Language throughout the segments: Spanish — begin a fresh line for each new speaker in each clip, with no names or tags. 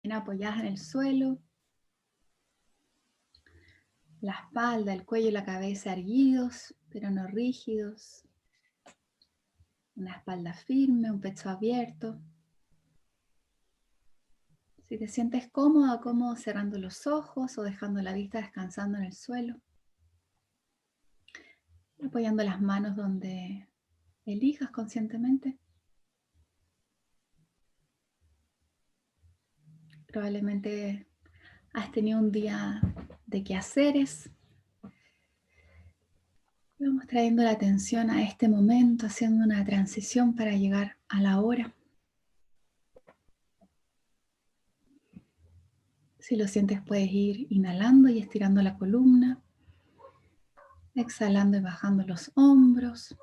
bien apoyadas en el suelo, la espalda, el cuello y la cabeza erguidos, pero no rígidos, una espalda firme, un pecho abierto. Si te sientes cómoda, cómodo cerrando los ojos o dejando la vista descansando en el suelo, apoyando las manos donde elijas conscientemente. Probablemente has tenido un día de quehaceres. Vamos trayendo la atención a este momento, haciendo una transición para llegar a la hora. Si lo sientes, puedes ir inhalando y estirando la columna, exhalando y bajando los hombros.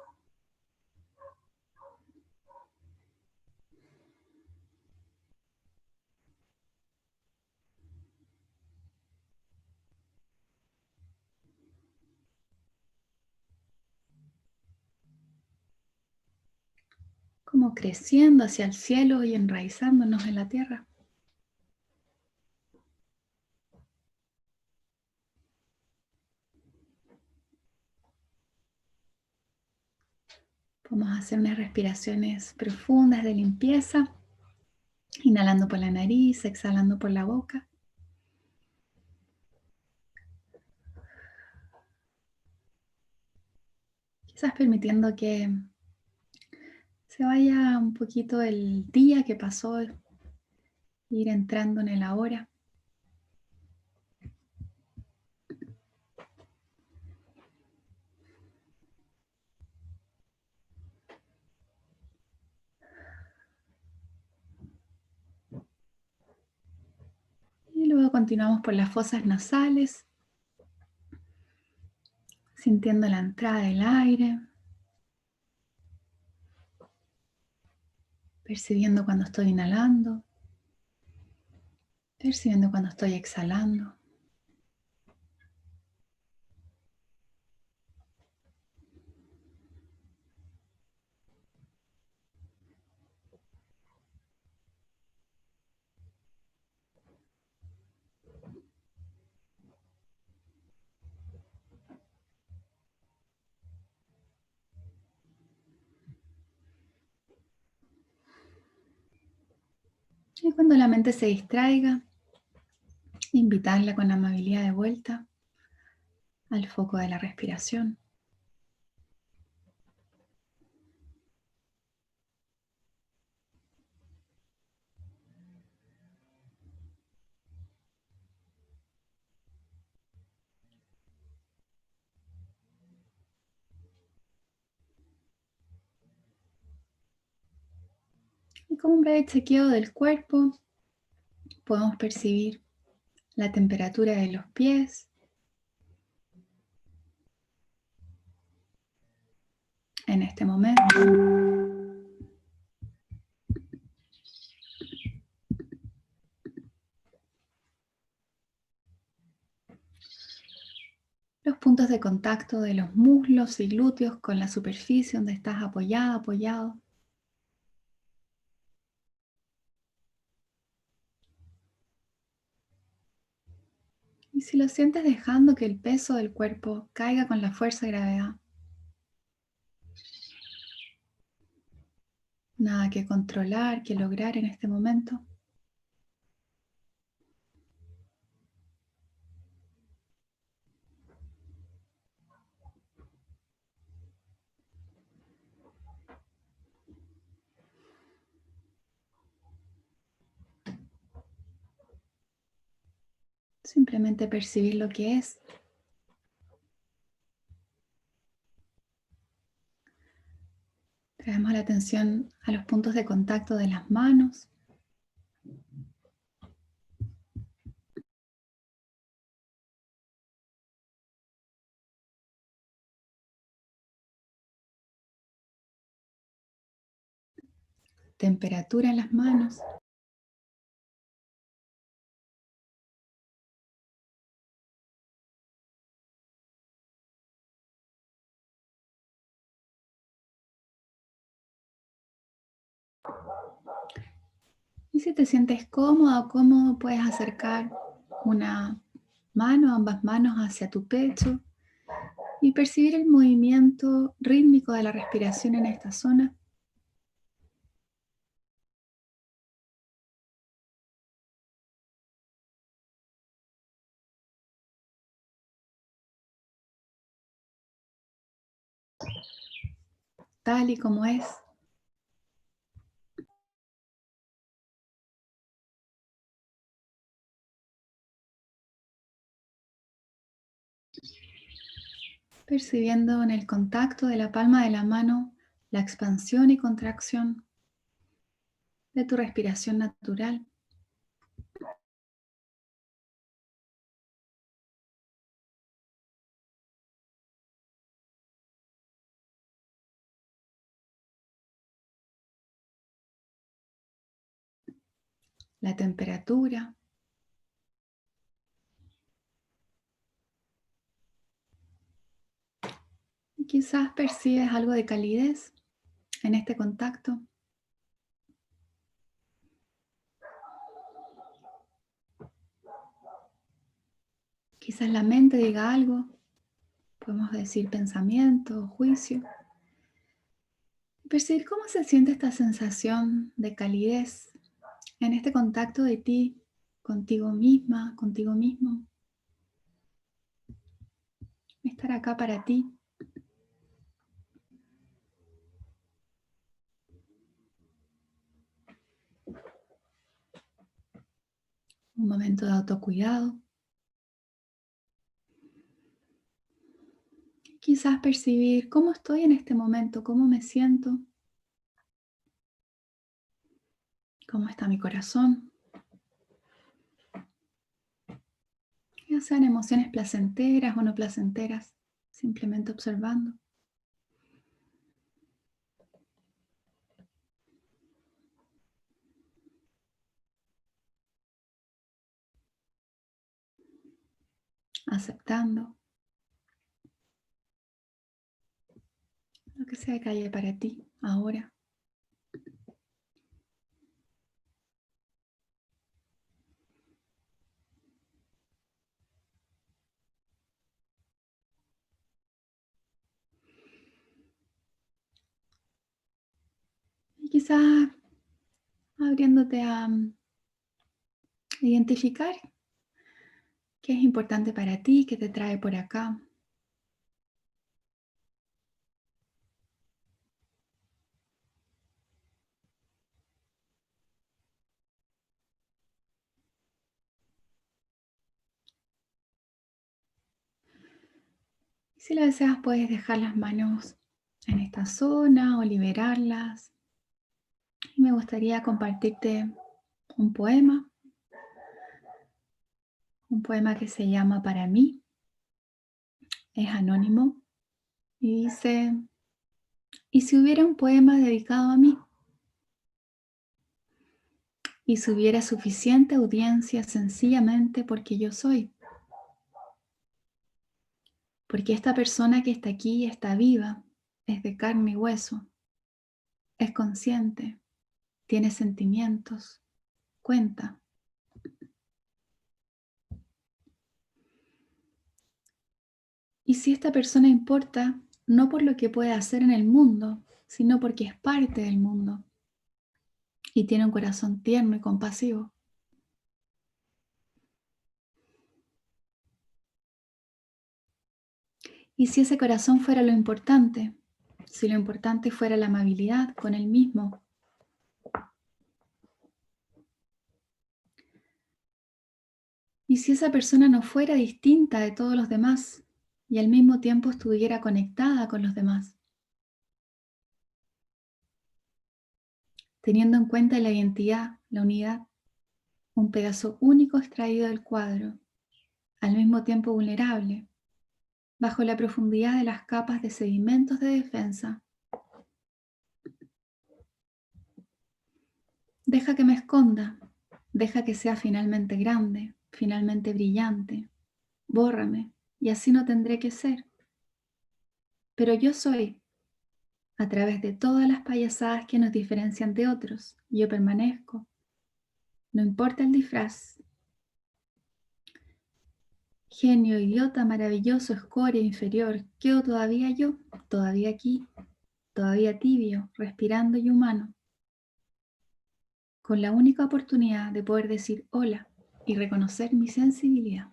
Como creciendo hacia el cielo y enraizándonos en la tierra. Podemos hacer unas respiraciones profundas de limpieza, inhalando por la nariz, exhalando por la boca. Quizás permitiendo que se vaya un poquito el día que pasó, ir entrando en el ahora. Y luego continuamos por las fosas nasales, sintiendo la entrada del aire, percibiendo cuando estoy inhalando, percibiendo cuando estoy exhalando. Y cuando la mente se distraiga, invitarla con amabilidad de vuelta al foco de la respiración. Y con un breve chequeo del cuerpo, podemos percibir la temperatura de los pies en este momento. Los puntos de contacto de los muslos y glúteos con la superficie donde estás apoyada, apoyado. Y si lo sientes, dejando que el peso del cuerpo caiga con la fuerza de gravedad. Nada que controlar, que lograr en este momento. Simplemente percibir lo que es. Traemos la atención a los puntos de contacto de las manos. Temperatura en las manos. Y si te sientes cómoda o cómodo, puedes acercar una mano, ambas manos hacia tu pecho y percibir el movimiento rítmico de la respiración en esta zona. Tal y como es. Percibiendo en el contacto de la palma de la mano la expansión y contracción de tu respiración natural. La temperatura. Y quizás percibes algo de calidez en este contacto. Quizás la mente diga algo, podemos decir pensamiento o juicio. Percibir cómo se siente esta sensación de calidez en este contacto de ti contigo misma, contigo mismo. Estar acá para ti. Un momento de autocuidado. Quizás percibir cómo estoy en este momento, cómo me siento, cómo está mi corazón. Ya sean emociones placenteras o no placenteras, simplemente observando. Aceptando lo que sea que haya para ti ahora. Y quizás abriéndote a identificar qué es importante para ti, qué te trae por acá. Y si lo deseas, puedes dejar las manos en esta zona o liberarlas. Y me gustaría compartirte un poema que se llama Para mí, es anónimo y dice, ¿y si hubiera un poema dedicado a mí? ¿Y si hubiera suficiente audiencia sencillamente porque yo soy? Porque esta persona que está aquí está viva, es de carne y hueso, es consciente, tiene sentimientos, cuenta. Y si esta persona importa, no por lo que puede hacer en el mundo, sino porque es parte del mundo y tiene un corazón tierno y compasivo. Y si ese corazón fuera lo importante, si lo importante fuera la amabilidad con él mismo, y si esa persona no fuera distinta de todos los demás y al mismo tiempo estuviera conectada con los demás, teniendo en cuenta la identidad, la unidad, un pedazo único extraído del cuadro, al mismo tiempo vulnerable, bajo la profundidad de las capas de sedimentos de defensa. Deja que me esconda, deja que sea finalmente grande, finalmente brillante. Bórrame, y así no tendré que ser. Pero yo soy, a través de todas las payasadas que nos diferencian de otros, yo permanezco, No importa el disfraz. Genio, idiota, maravilloso, escoria, inferior. Quedo todavía yo, todavía aquí, todavía tibio, respirando y humano, con la única oportunidad de poder decir hola y reconocer mi sensibilidad.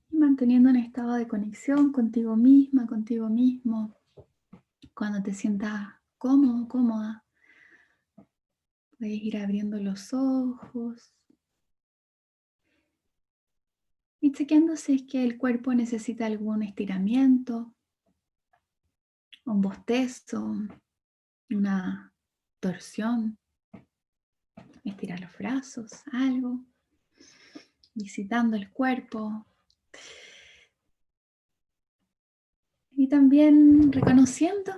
Y manteniendo un estado de conexión contigo misma, contigo mismo. Cuando te sientas cómodo, cómoda, puedes ir abriendo los ojos y chequeando si es que el cuerpo necesita algún estiramiento, un bostezo, una torsión, estirar los brazos, algo, visitando el cuerpo. Y también reconociendo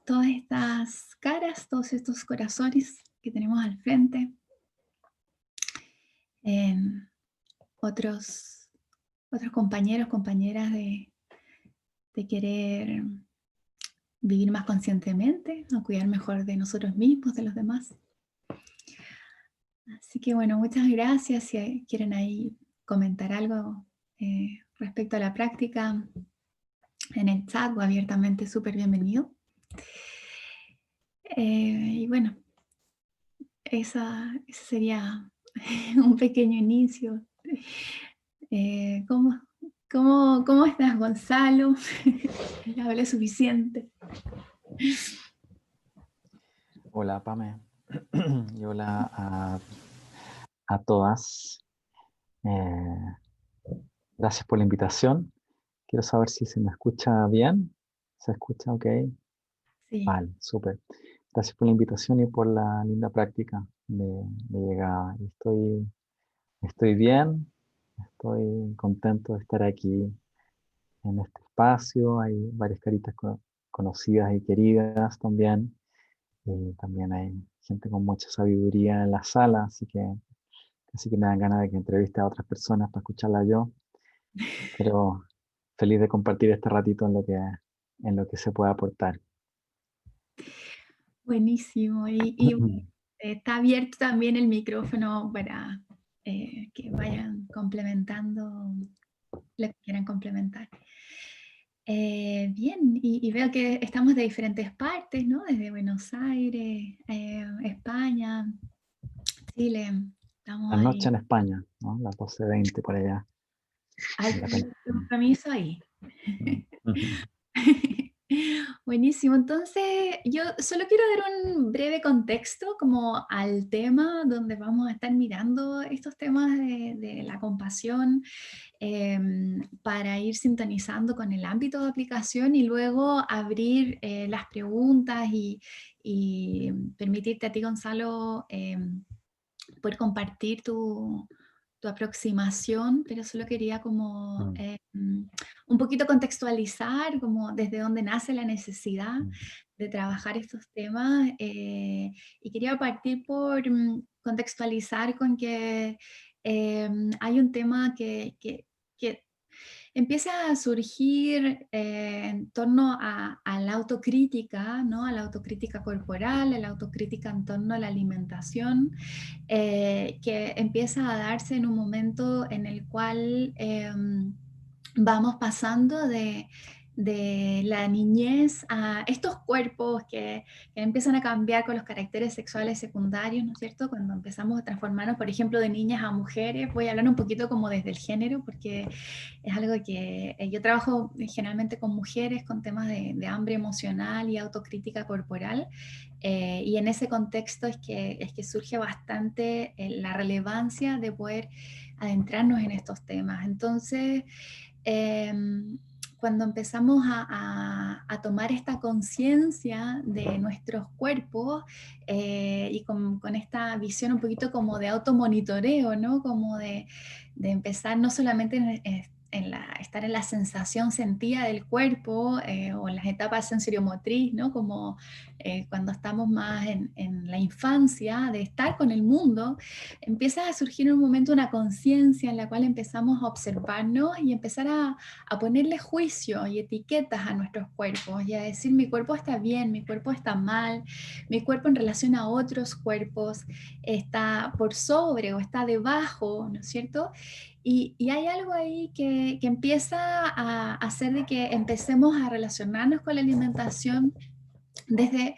todas estas caras, todos estos corazones que tenemos al frente. Otros compañeros, compañeras de querer vivir más conscientemente, a cuidar mejor de nosotros mismos, de los demás. Así que bueno, muchas gracias. Si quieren ahí comentar algo respecto a la práctica en el chat o abiertamente, súper bienvenido. Y bueno, ese sería un pequeño inicio. ¿Cómo estás, Gonzalo? Ya hablé suficiente.
Hola, Pame. Y hola a todas. Gracias por la invitación. Quiero saber si se me escucha bien. ¿Se escucha ok?
Sí.
Vale, súper. Gracias por la invitación y por la linda práctica de llegada. Estoy bien, estoy contento de estar aquí en este espacio. Hay varias caritas conocidas y queridas también. También hay gente con mucha sabiduría en la sala, así que me dan ganas de que entreviste a otras personas para escucharla yo. Pero feliz de compartir este ratito en lo que se puede aportar.
Buenísimo. Y está abierto también el micrófono para que vayan complementando lo que quieran complementar. Bien, y veo que estamos de diferentes partes, ¿no? Desde Buenos Aires, España, Chile. Estamos
La noche
ahí.
en España, ¿no? Las 12:20 por allá.
Hay
De repente.
compromiso ahí.
Ujú.
Buenísimo, entonces yo solo quiero dar un breve contexto como al tema donde vamos a estar mirando estos temas de la compasión para ir sintonizando con el ámbito de aplicación y luego abrir las preguntas y permitirte a ti, Gonzalo, poder compartir tu aproximación, pero solo quería como un poquito contextualizar como desde dónde nace la necesidad de trabajar estos temas y quería partir por contextualizar con que hay un tema que empieza a surgir en torno a la autocrítica, ¿no? A la autocrítica corporal, a la autocrítica en torno a la alimentación, que empieza a darse en un momento en el cual vamos pasando de la niñez a estos cuerpos que empiezan a cambiar con los caracteres sexuales secundarios, ¿no es cierto? Cuando empezamos a transformarnos, por ejemplo, de niñas a mujeres, voy a hablar un poquito como desde el género, porque es algo que yo trabajo generalmente con mujeres con temas de hambre emocional y autocrítica corporal, y en ese contexto es que surge bastante la relevancia de poder adentrarnos en estos temas. Entonces, cuando empezamos a tomar esta conciencia de nuestros cuerpos y con esta visión un poquito como de automonitoreo, ¿no? Como de empezar no solamente estar en la sensación sentida del cuerpo o en las etapas sensoriomotriz, ¿no? Como cuando estamos más en la infancia, de estar con el mundo, empieza a surgir en un momento una conciencia en la cual empezamos a observarnos y empezar a ponerle juicio y etiquetas a nuestros cuerpos y a decir mi cuerpo está bien, mi cuerpo está mal, mi cuerpo en relación a otros cuerpos está por sobre o está debajo, ¿no es cierto? Y hay algo ahí que empieza a hacer de que empecemos a relacionarnos con la alimentación desde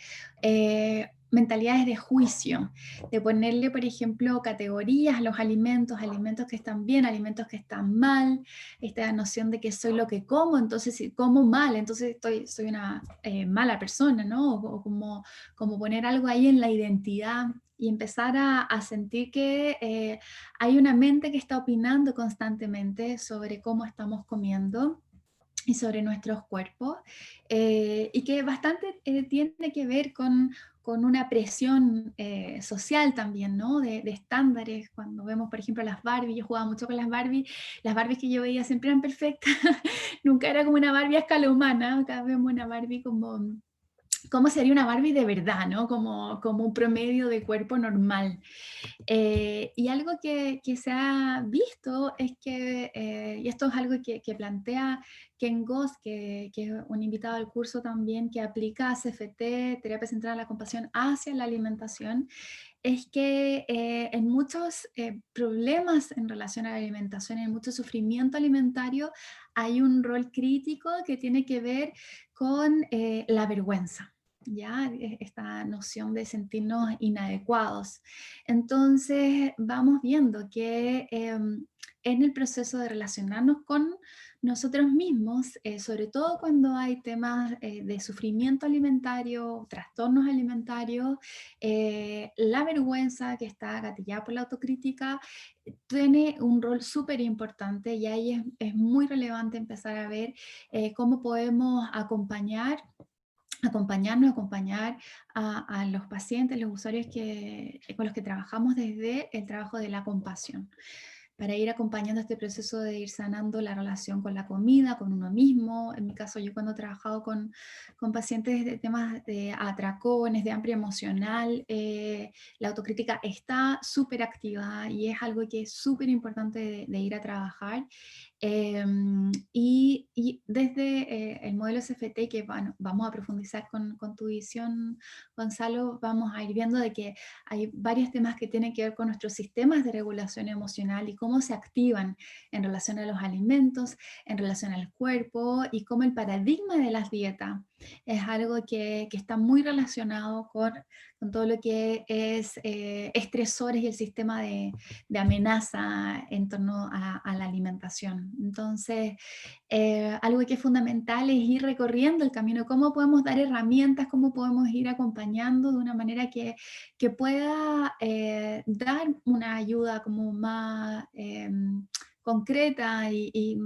mentalidades de juicio, de ponerle, por ejemplo, categorías a los alimentos, alimentos que están bien, alimentos que están mal, esta noción de que soy lo que como, entonces si como mal, entonces soy una mala persona, ¿no? O como poner algo ahí en la identidad y empezar a sentir que hay una mente que está opinando constantemente sobre cómo estamos comiendo y sobre nuestros cuerpos, y que bastante tiene que ver con una presión social también, ¿no? De estándares. Cuando vemos, por ejemplo, las Barbie, yo jugaba mucho con las Barbies que yo veía siempre eran perfectas, nunca era como una Barbie a escala humana, acá vemos una Barbie como cómo sería una Barbie de verdad, ¿no? Como un promedio de cuerpo normal. Y algo que se ha visto es que, y esto es algo que plantea Ken Goss, que es un invitado al curso también, que aplica CFT, terapia centrada en la compasión, hacia la alimentación, es que en muchos problemas en relación a la alimentación, en mucho sufrimiento alimentario, hay un rol crítico que tiene que ver con la vergüenza. ¿Ya? Esta noción de sentirnos inadecuados. Entonces vamos viendo que en el proceso de relacionarnos con nosotros mismos, sobre todo cuando hay temas de sufrimiento alimentario, trastornos alimentarios, la vergüenza que está gatillada por la autocrítica tiene un rol súper importante y ahí es muy relevante empezar a ver cómo podemos acompañar a los pacientes, los usuarios con los que trabajamos desde el trabajo de la compasión, para ir acompañando este proceso de ir sanando la relación con la comida, con uno mismo. En mi caso, yo cuando he trabajado con pacientes de temas de atracones, de hambre emocional, la autocrítica está súper activa y es algo que es súper importante de ir a trabajar. Y desde el modelo SFT, que bueno, vamos a profundizar con tu visión, Gonzalo, vamos a ir viendo de que hay varios temas que tienen que ver con nuestros sistemas de regulación emocional y cómo se activan en relación a los alimentos, en relación al cuerpo y cómo el paradigma de las dietas es algo que está muy relacionado con todo lo que es estresores y el sistema de amenaza en torno a la alimentación. Entonces, algo que es fundamental es ir recorriendo el camino, cómo podemos dar herramientas, cómo podemos ir acompañando de una manera que pueda dar una ayuda como más concreta y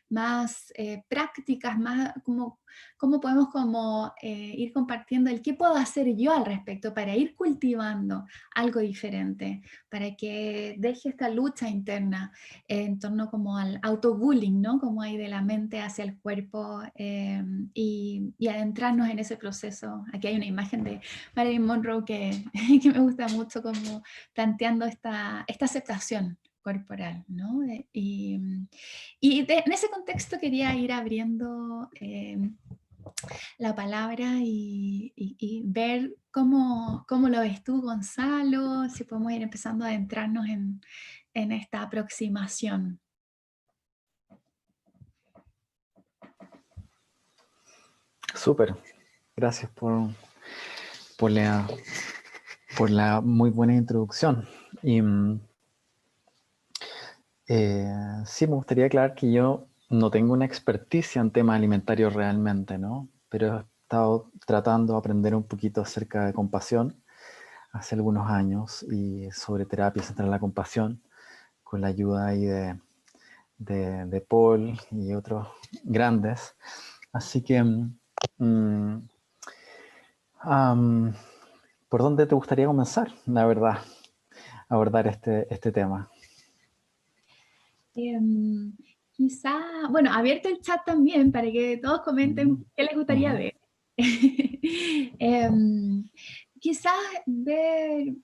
más prácticas, más como cómo podemos como ir compartiendo el qué puedo hacer yo al respecto para ir cultivando algo diferente, para que deje esta lucha interna en torno como al autobullying, ¿no? Como hay de la mente hacia el cuerpo y adentrarnos en ese proceso. Aquí hay una imagen de Marilyn Monroe que me gusta mucho como planteando esta aceptación corporal, ¿no? En ese contexto quería ir abriendo la palabra y ver cómo lo ves tú, Gonzalo, si podemos ir empezando a adentrarnos en esta aproximación.
Súper, gracias por la, por la muy buena introducción. Y sí, me gustaría aclarar que yo no tengo una experticia en temas alimentarios realmente, ¿no? Pero he estado tratando de aprender un poquito acerca de compasión hace algunos años y sobre terapia central en la compasión con la ayuda ahí de Paul y otros grandes. Así que, ¿por dónde te gustaría comenzar, la verdad, a abordar este tema?
Quizá, bueno, abierto el chat también para que todos comenten qué les gustaría ver. Quizás ver,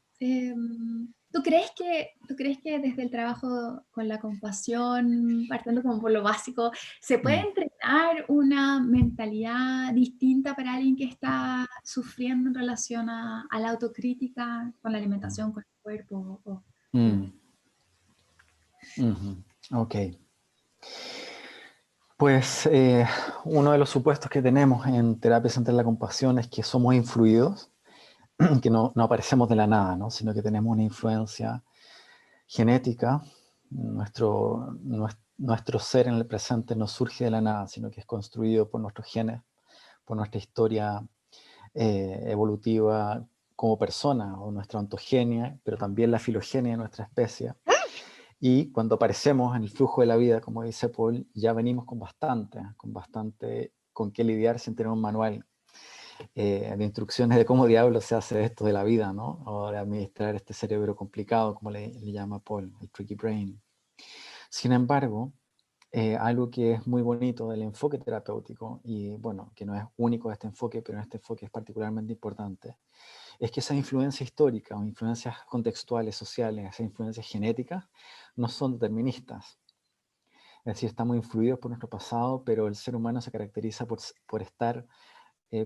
¿tú crees que desde el trabajo con la compasión, partiendo como por lo básico, se puede entrenar una mentalidad distinta para alguien que está sufriendo en relación a la autocrítica con la alimentación, con el cuerpo?
Ok. Pues uno de los supuestos que tenemos en terapia central de la compasión es que somos influidos, que no aparecemos de la nada, ¿no? Sino que tenemos una influencia genética. Nuestro ser en el presente no surge de la nada, sino que es construido por nuestros genes, por nuestra historia evolutiva como persona, o nuestra ontogenia, pero también la filogenia de nuestra especie. Y cuando aparecemos en el flujo de la vida, como dice Paul, ya venimos con bastante con qué lidiar sin tener un manual de instrucciones de cómo diablos se hace esto de la vida, ¿no? O de administrar este cerebro complicado, como le llama Paul, el tricky brain. Sin embargo, algo que es muy bonito del enfoque terapéutico, y bueno, que no es único de este enfoque, pero en este enfoque es particularmente importante, es que esa influencia histórica o influencias contextuales, sociales, esas influencias genéticas, no son deterministas. Es decir, estamos influidos por nuestro pasado, pero el ser humano se caracteriza por estar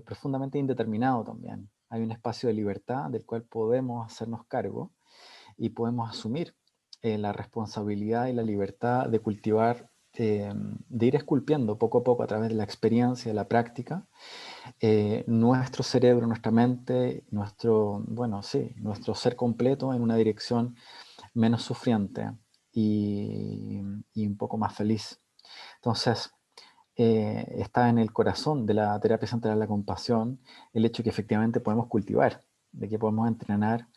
profundamente indeterminado también. Hay un espacio de libertad del cual podemos hacernos cargo y podemos asumir la responsabilidad y la libertad de cultivar, de ir esculpiendo poco a poco a través de la experiencia, de la práctica, nuestro cerebro, nuestra mente, nuestro ser completo en una dirección menos sufriente y un poco más feliz. Entonces, está en el corazón de la terapia central de la compasión el hecho que efectivamente podemos cultivar, de que podemos entrenar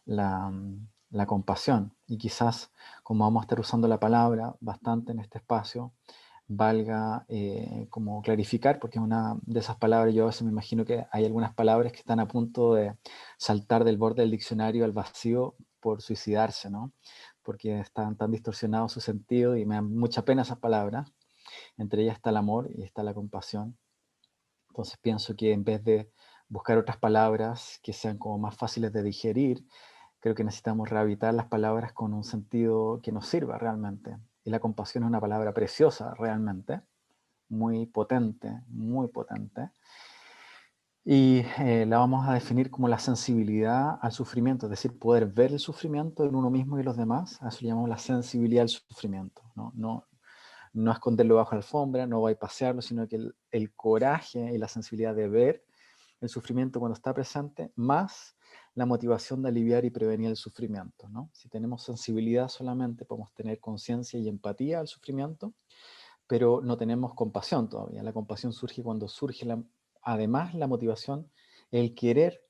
la compasión. Y quizás, como vamos a estar usando la palabra bastante en este espacio, valga como clarificar, porque es una de esas palabras, yo a veces me imagino que hay algunas palabras que están a punto de saltar del borde del diccionario al vacío por suicidarse, ¿no? Porque están tan distorsionados su sentido y me dan mucha pena esas palabras. Entre ellas está el amor y está la compasión. Entonces pienso que en vez de buscar otras palabras que sean como más fáciles de digerir, creo que necesitamos rehabilitar las palabras con un sentido que nos sirva realmente. Y la compasión es una palabra preciosa realmente, muy potente, muy potente. Y la vamos a definir como la sensibilidad al sufrimiento, es decir, poder ver el sufrimiento en uno mismo y los demás. A eso le llamamos la sensibilidad al sufrimiento. No esconderlo bajo la alfombra, no bypasearlo, sino que el coraje y la sensibilidad de ver el sufrimiento cuando está presente, más la motivación de aliviar y prevenir el sufrimiento, ¿no? Si tenemos sensibilidad solamente, podemos tener conciencia y empatía al sufrimiento, pero no tenemos compasión todavía. La compasión surge cuando surge, además, la motivación, el querer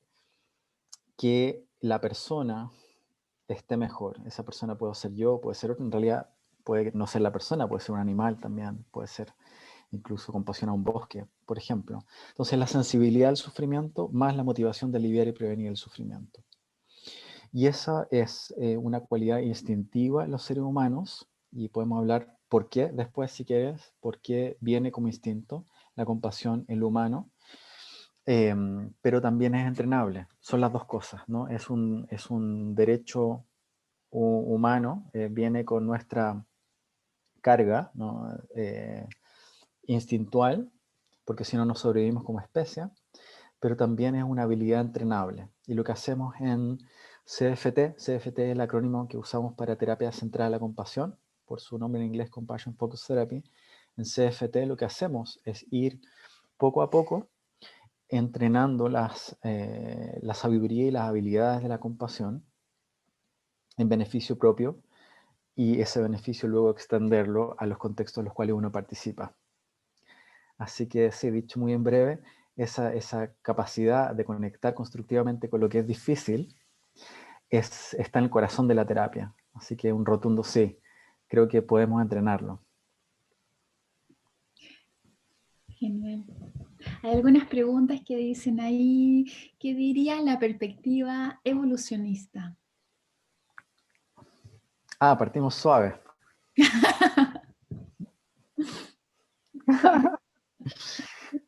que la persona esté mejor. Esa persona puede ser yo, puede ser otro, en realidad puede no ser la persona, puede ser un animal también, puede ser incluso compasión a un bosque, por ejemplo. Entonces la sensibilidad al sufrimiento más la motivación de aliviar y prevenir el sufrimiento. Y esa es una cualidad instintiva en los seres humanos, y podemos hablar por qué después, si quieres, por qué viene como instinto la compasión en lo humano, pero también es entrenable. Son las dos cosas, ¿no? Es un derecho humano, viene con nuestra carga, ¿no? Instintual, porque si no, no sobrevivimos como especie, pero también es una habilidad entrenable. Y lo que hacemos en CFT es el acrónimo que usamos para terapia central a la compasión, por su nombre en inglés, Compassion Focus Therapy. En CFT lo que hacemos es ir poco a poco entrenando la sabiduría y las habilidades de la compasión en beneficio propio, y ese beneficio luego extenderlo a los contextos en los cuales uno participa. Así que, sí, dicho muy en breve, esa capacidad de conectar constructivamente con lo que es difícil está en el corazón de la terapia. Así que un rotundo sí, creo que podemos entrenarlo.
Genial. Hay algunas preguntas que dicen ahí, ¿qué diría la perspectiva evolucionista?
Partimos suave.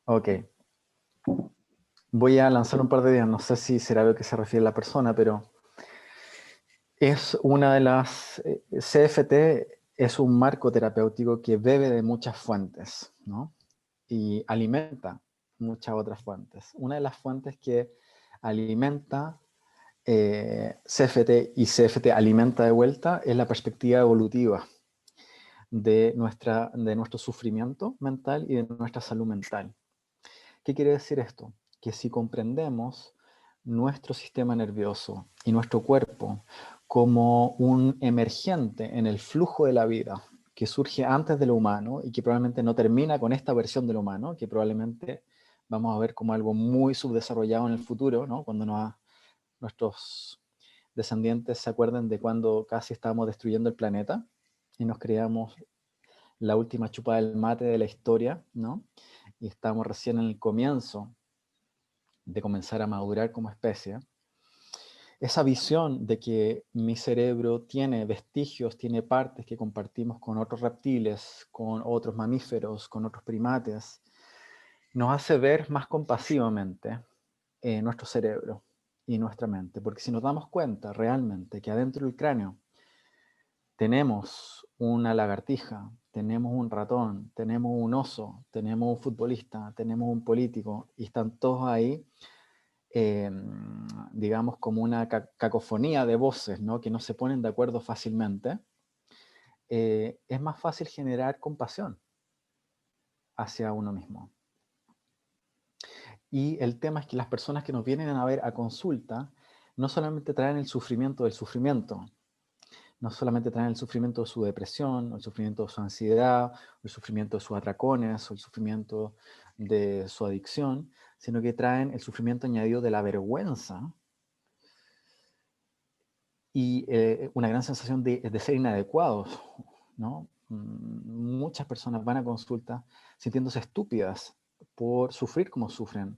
Ok. Voy a lanzar un par de ideas. No sé si será a lo que se refiere la persona, pero es una de las... CFT es un marco terapéutico que bebe de muchas fuentes, ¿no? Y alimenta muchas otras fuentes. Una de las fuentes que alimenta CFT y CFT alimenta de vuelta es la perspectiva evolutiva de nuestro sufrimiento mental y de nuestra salud mental. ¿Qué quiere decir esto? Que si comprendemos nuestro sistema nervioso y nuestro cuerpo como un emergente en el flujo de la vida que surge antes de lo humano y que probablemente no termina con esta versión del humano, que probablemente vamos a ver como algo muy subdesarrollado en el futuro, ¿no? Cuando nuestros descendientes se acuerden de cuando casi estábamos destruyendo el planeta y nos creamos la última chupa del mate de la historia, ¿no? Y estamos recién en el comienzo de comenzar a madurar como especie. Esa visión de que mi cerebro tiene vestigios, tiene partes que compartimos con otros reptiles, con otros mamíferos, con otros primates, nos hace ver más compasivamente nuestro cerebro y nuestra mente. Porque si nos damos cuenta realmente que adentro del cráneo tenemos una lagartija, tenemos un ratón, tenemos un oso, tenemos un futbolista, tenemos un político, y están todos ahí, eh, digamos, como una cacofonía de voces, ¿no? Que no se ponen de acuerdo fácilmente, es más fácil generar compasión hacia uno mismo. Y el tema es que las personas que nos vienen a ver a consulta no solamente traen el sufrimiento del sufrimiento, no solamente traen el sufrimiento de su depresión, o el sufrimiento de su ansiedad, o el sufrimiento de sus atracones, o el sufrimiento de su adicción, sino que traen el sufrimiento añadido de la vergüenza y una gran sensación de ser inadecuados, ¿no? Muchas personas van a consulta sintiéndose estúpidas por sufrir como sufren.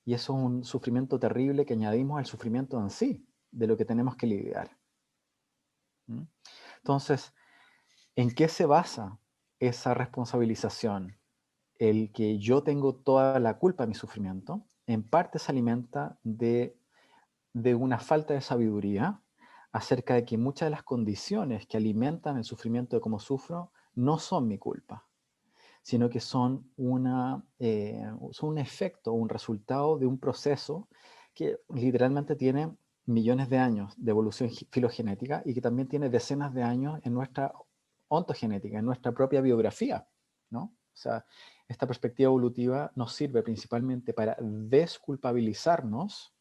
Y eso es un sufrimiento terrible que añadimos al sufrimiento en sí, de lo que tenemos que lidiar. Entonces, ¿en qué se basa esa responsabilización? El que yo tengo toda la culpa de mi sufrimiento, en parte se alimenta de una falta de sabiduría acerca de que muchas de las condiciones que alimentan el sufrimiento de cómo sufro no son mi culpa, sino que son son un efecto, un resultado de un proceso que literalmente tiene millones de años de evolución filogenética y que también tiene decenas de años en nuestra ontogenética, en nuestra propia biografía, ¿no? O sea, esta perspectiva evolutiva nos sirve principalmente para desculpabilizarnos,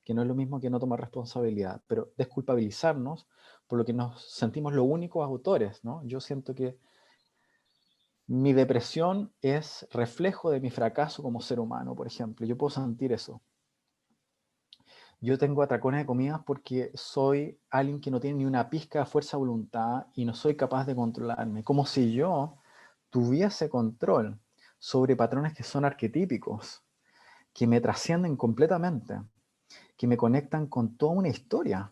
que no es lo mismo que no tomar responsabilidad, pero desculpabilizarnos por lo que nos sentimos los únicos autores, ¿no? Yo siento que mi depresión es reflejo de mi fracaso como ser humano, por ejemplo. Yo puedo sentir eso. Yo tengo atracones de comidas porque soy alguien que no tiene ni una pizca de fuerza de voluntad y no soy capaz de controlarme. Como si yo tuviese control sobre patrones que son arquetípicos, que me trascienden completamente, que me conectan con toda una historia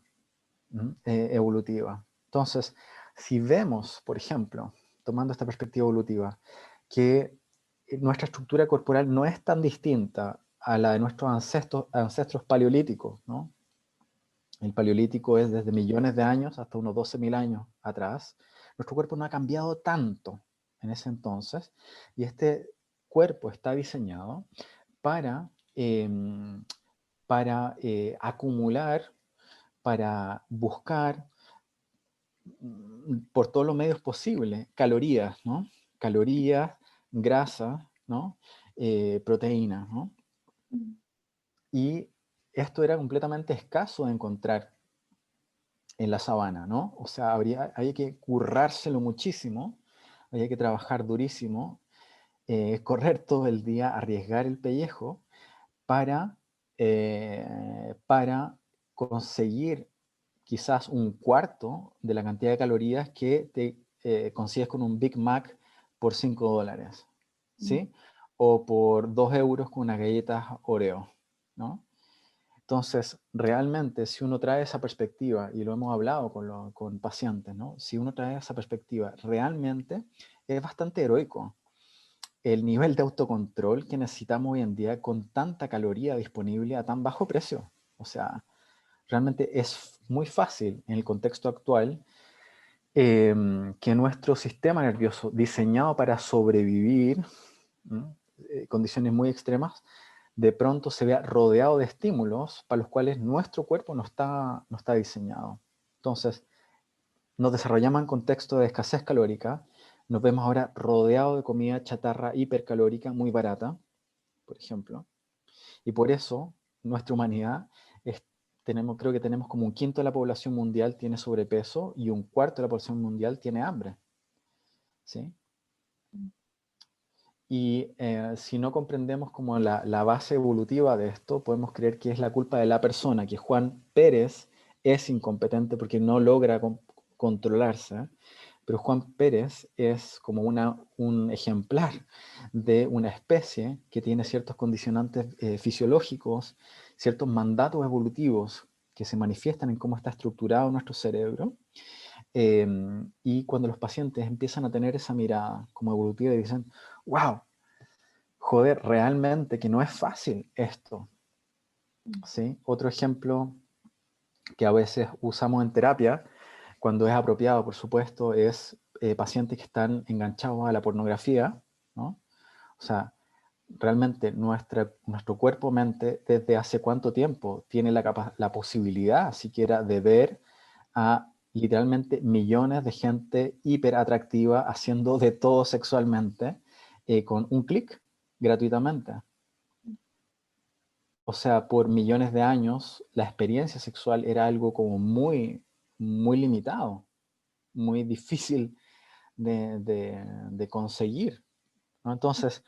evolutiva. Entonces, si vemos, por ejemplo, tomando esta perspectiva evolutiva, que nuestra estructura corporal no es tan distinta a la de nuestros ancestros paleolíticos, ¿no? El paleolítico es desde millones de años hasta unos 12.000 años atrás. Nuestro cuerpo no ha cambiado tanto en ese entonces, y este cuerpo está diseñado para, eh, para acumular, para buscar por todos los medios posibles calorías, ¿no? Calorías, grasa, ¿no? Proteínas, ¿no? Y esto era completamente escaso de encontrar en la sabana, ¿no? O sea, había que currárselo muchísimo, había que trabajar durísimo, correr todo el día, arriesgar el pellejo para conseguir quizás un cuarto de la cantidad de calorías que te consigues con un Big Mac por $5, ¿sí? O por 2 euros con unas galletas Oreo, ¿no? Entonces, realmente, si uno trae esa perspectiva, y lo hemos hablado con pacientes, ¿no? Si uno trae esa perspectiva, realmente es bastante heroico el nivel de autocontrol que necesitamos hoy en día con tanta caloría disponible a tan bajo precio. O sea, realmente es muy fácil en el contexto actual que nuestro sistema nervioso, diseñado para sobrevivir, condiciones muy extremas, de pronto se vea rodeado de estímulos para los cuales nuestro cuerpo no está diseñado. Entonces, nos desarrollamos en contexto de escasez calórica, nos vemos ahora rodeados de comida chatarra hipercalórica muy barata, por ejemplo, y por eso nuestra humanidad creo que tenemos como un quinto de la población mundial tiene sobrepeso y un cuarto de la población mundial tiene hambre, ¿sí? Y si no comprendemos como la base evolutiva de esto, podemos creer que es la culpa de la persona, que Juan Pérez es incompetente porque no logra controlarse, pero Juan Pérez es como un ejemplar de una especie que tiene ciertos condicionantes fisiológicos, ciertos mandatos evolutivos que se manifiestan en cómo está estructurado nuestro cerebro. Y cuando los pacientes empiezan a tener esa mirada como evolutiva y dicen, wow, joder, realmente que no es fácil esto, ¿sí? Otro ejemplo que a veces usamos en terapia, cuando es apropiado, por supuesto, es pacientes que están enganchados a la pornografía, ¿no? O sea, realmente nuestro cuerpo-mente, ¿desde hace cuánto tiempo tiene la posibilidad siquiera de ver a literalmente millones de gente hiperatractiva haciendo de todo sexualmente con un clic gratuitamente? O sea, por millones de años la experiencia sexual era algo como muy, muy limitado, muy difícil de conseguir, ¿no? Entonces,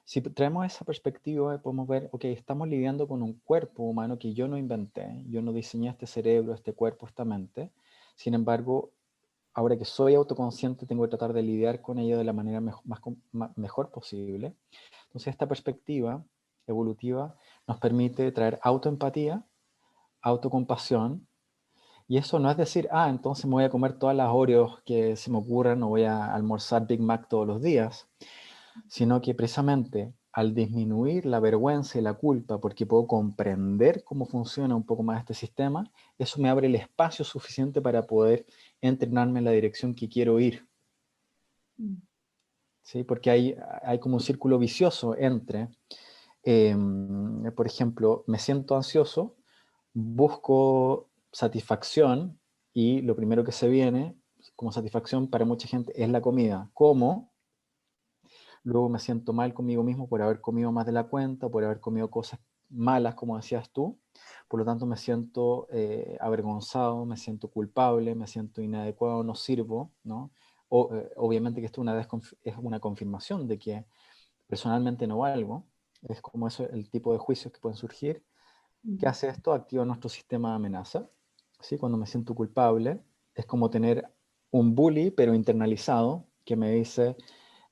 si traemos esa perspectiva, podemos ver, ok, estamos lidiando con un cuerpo humano que yo no inventé, yo no diseñé este cerebro, este cuerpo, esta mente. Sin embargo, ahora que soy autoconsciente, tengo que tratar de lidiar con ello de la manera mejor posible. Entonces, esta perspectiva evolutiva nos permite traer autoempatía, autocompasión, y eso no es decir, entonces me voy a comer todas las Oreos que se me ocurran o voy a almorzar Big Mac todos los días, sino que precisamente al disminuir la vergüenza y la culpa porque puedo comprender cómo funciona un poco más este sistema, eso me abre el espacio suficiente para poder entrenarme en la dirección que quiero ir. ¿Sí? Porque hay como un círculo vicioso entre, por ejemplo, me siento ansioso, busco satisfacción y lo primero que se viene como satisfacción para mucha gente es la comida. Como luego me siento mal conmigo mismo por haber comido más de la cuenta, por haber comido cosas malas, como decías tú. Por lo tanto, me siento avergonzado, me siento culpable, me siento inadecuado, no sirvo, ¿no? Obviamente que esto es una confirmación de que personalmente no valgo. Es como eso, el tipo de juicios que pueden surgir. ¿Qué hace esto? Activa nuestro sistema de amenaza. ¿Sí? Cuando me siento culpable, es como tener un bully, pero internalizado, que me dice,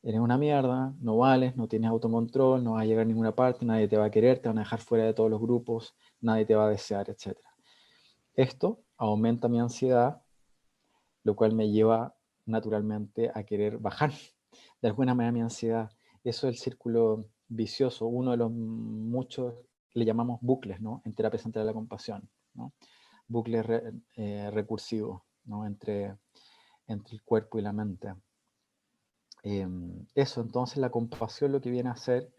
eres una mierda, no vales, no tienes autocontrol, no vas a llegar a ninguna parte, nadie te va a querer, te van a dejar fuera de todos los grupos, nadie te va a desear, etc. Esto aumenta mi ansiedad, lo cual me lleva naturalmente a querer bajar de alguna manera mi ansiedad. Eso es el círculo vicioso, uno de los muchos, le llamamos bucles, ¿no? En terapia central de la compasión, ¿no? Bucles recursivos, ¿no? Entre el cuerpo y la mente. Eso, entonces la compasión lo que viene a hacer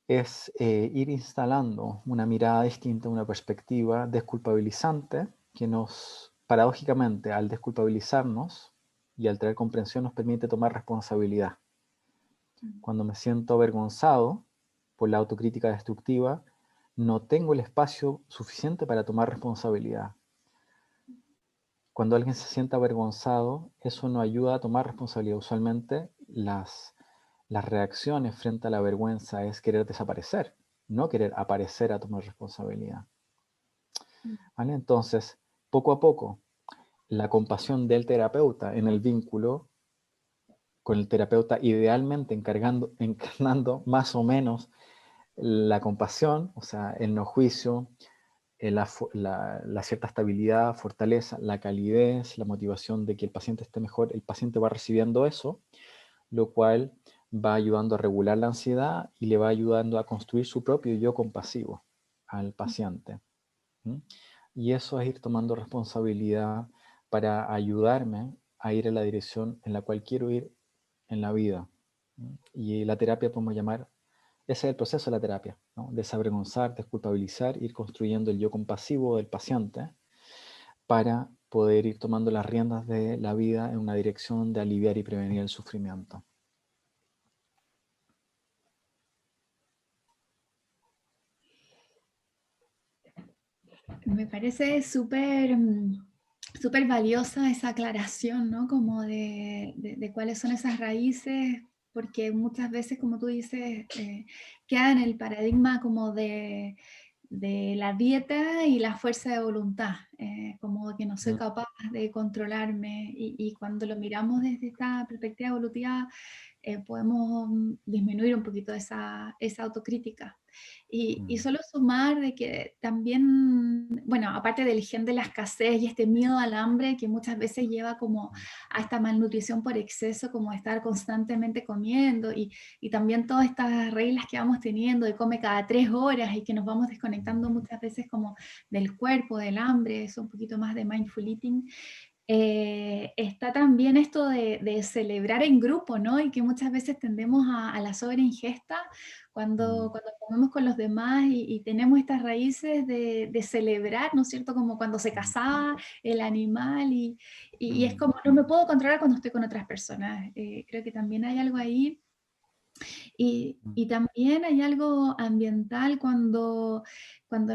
es ir instalando una mirada distinta, una perspectiva desculpabilizante que nos, paradójicamente, al desculpabilizarnos y al traer comprensión, nos permite tomar responsabilidad. Cuando me siento avergonzado por la autocrítica destructiva, no tengo el espacio suficiente para tomar responsabilidad. Cuando alguien se siente avergonzado, eso no ayuda a tomar responsabilidad. Usualmente las reacciones frente a la vergüenza es querer desaparecer, no querer aparecer a tomar responsabilidad. ¿Vale? Entonces, poco a poco, la compasión del terapeuta en el vínculo con el terapeuta, idealmente encarnando más o menos la compasión, o sea, el no juicio, la cierta estabilidad, fortaleza, la calidez, la motivación de que el paciente esté mejor, el paciente va recibiendo eso, lo cual va ayudando a regular la ansiedad y le va ayudando a construir su propio yo compasivo al paciente. ¿Mm? Y eso es ir tomando responsabilidad para ayudarme a ir en la dirección en la cual quiero ir en la vida. ¿Mm? Y la terapia podemos llamar, ese es el proceso de la terapia, ¿no? Desavergonzar, desculpabilizar, ir construyendo el yo compasivo del paciente para poder ir tomando las riendas de la vida en una dirección de aliviar y prevenir el sufrimiento.
Me parece súper valiosa esa aclaración, ¿no? Como de cuáles son esas raíces, porque muchas veces, como tú dices, queda en el paradigma como de la dieta y la fuerza de voluntad, como que no soy capaz de controlarme y cuando lo miramos desde esta perspectiva evolutiva, podemos disminuir un poquito esa autocrítica. Y solo sumar de que también, bueno, aparte del gen de la escasez y este miedo al hambre que muchas veces lleva como a esta malnutrición por exceso, como estar constantemente comiendo y también todas estas reglas que vamos teniendo de come cada 3 horas y que nos vamos desconectando muchas veces como del cuerpo, del hambre, eso un poquito más de mindful eating. Está también esto de celebrar en grupo, ¿no? Y que muchas veces tendemos a la sobreingesta cuando comemos con los demás y tenemos estas raíces de celebrar, ¿no es cierto? Como cuando se casaba el animal y es como no me puedo controlar cuando estoy con otras personas. Creo que también hay algo ahí y también hay algo ambiental cuando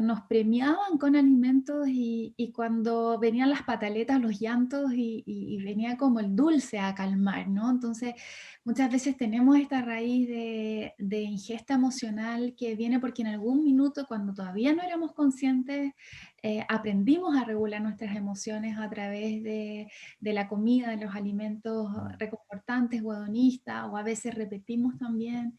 nos premiaban con alimentos y cuando venían las pataletas, los llantos y venía como el dulce a calmar, ¿no? Entonces, muchas veces tenemos esta raíz de ingesta emocional que viene porque en algún minuto, cuando todavía no éramos conscientes, aprendimos a regular nuestras emociones a través de la comida, de los alimentos reconfortantes o hedonistas, o a veces repetimos también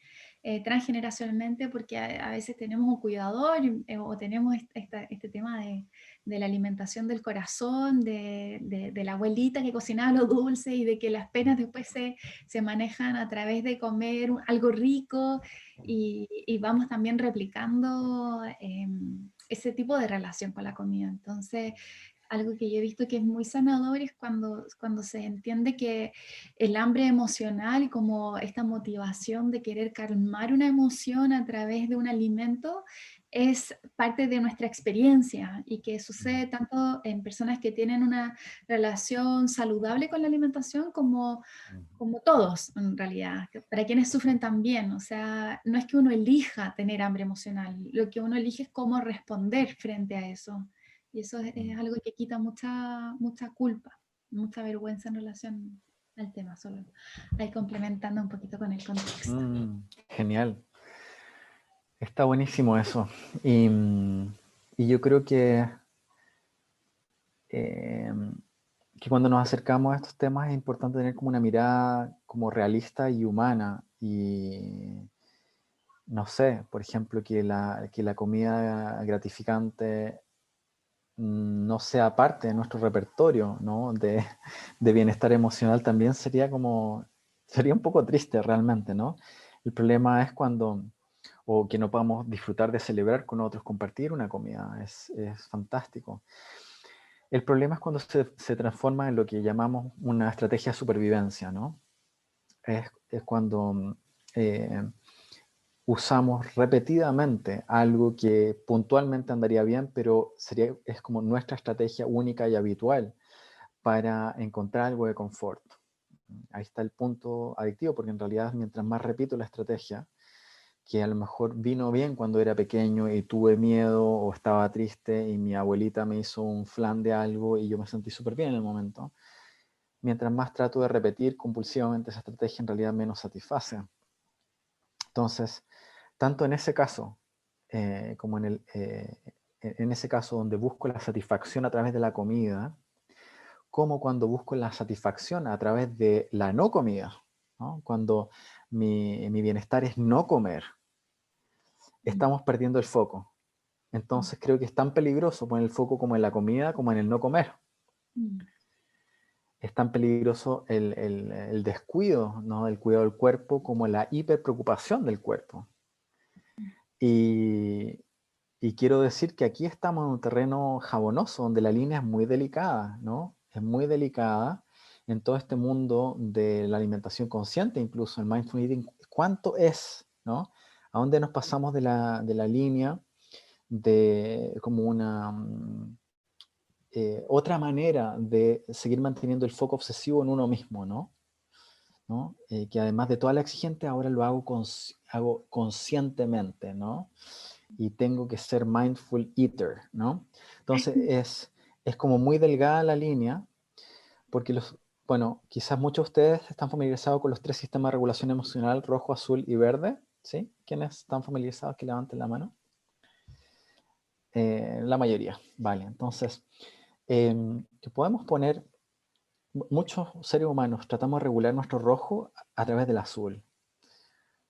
transgeneracionalmente porque a veces tenemos un cuidador o tenemos este tema de la alimentación del corazón, de la abuelita que cocinaba lo dulce y de que las penas después se manejan a través de comer algo rico y vamos también replicando ese tipo de relación con la comida. Entonces, algo que yo he visto que es muy sanador es cuando se entiende que el hambre emocional, como esta motivación de querer calmar una emoción a través de un alimento, es parte de nuestra experiencia y que sucede tanto en personas que tienen una relación saludable con la alimentación como todos, en realidad, para quienes sufren también. O sea, no es que uno elija tener hambre emocional, lo que uno elige es cómo responder frente a eso. Y eso es algo que quita mucha culpa, mucha vergüenza en relación al tema, solo ahí complementando un poquito con el contexto.
Genial. Está buenísimo eso. Y yo creo eh, que cuando nos acercamos a estos temas es importante tener como una mirada como realista y humana. Y no sé, por ejemplo, que la comida gratificante no sea parte de nuestro repertorio, ¿no? de bienestar emocional también sería un poco triste realmente, ¿no? El problema es o que no podamos disfrutar de celebrar con otros, compartir una comida, es fantástico. El problema es cuando se transforma en lo que llamamos una estrategia de supervivencia, ¿no? Es cuando usamos repetidamente algo que puntualmente andaría bien, pero es como nuestra estrategia única y habitual para encontrar algo de confort. Ahí está el punto adictivo, porque en realidad mientras más repito la estrategia, que a lo mejor vino bien cuando era pequeño y tuve miedo o estaba triste y mi abuelita me hizo un flan de algo y yo me sentí súper bien en el momento, mientras más trato de repetir compulsivamente esa estrategia, en realidad menos satisface. Entonces, tanto en ese caso como en ese caso donde busco la satisfacción a través de la comida, como cuando busco la satisfacción a través de la no comida, ¿no? Cuando mi bienestar es no comer, estamos perdiendo el foco. Entonces creo que es tan peligroso poner el foco como en la comida como en el no comer. Es tan peligroso el descuido, ¿no? El cuidado del cuerpo como la hiperpreocupación del cuerpo. Y, y quiero decir que aquí estamos en un terreno jabonoso, donde la línea es muy delicada, ¿no? Es muy delicada en todo este mundo de la alimentación consciente, incluso el mindful eating. ¿Cuánto es, no? ¿A dónde nos pasamos de la línea de como una otra manera de seguir manteniendo el foco obsesivo en uno mismo, ¿no? ¿No? Que además de toda la exigente, ahora lo hago conscientemente, ¿no? Y tengo que ser mindful eater, ¿no? Entonces es como muy delgada la línea, porque bueno, quizás muchos de ustedes están familiarizados con los tres sistemas de regulación emocional, rojo, azul y verde, ¿sí? ¿Quiénes están familiarizados? Que levanten la mano. La mayoría, vale. Entonces, que podemos poner, muchos seres humanos tratamos de regular nuestro rojo a través del azul,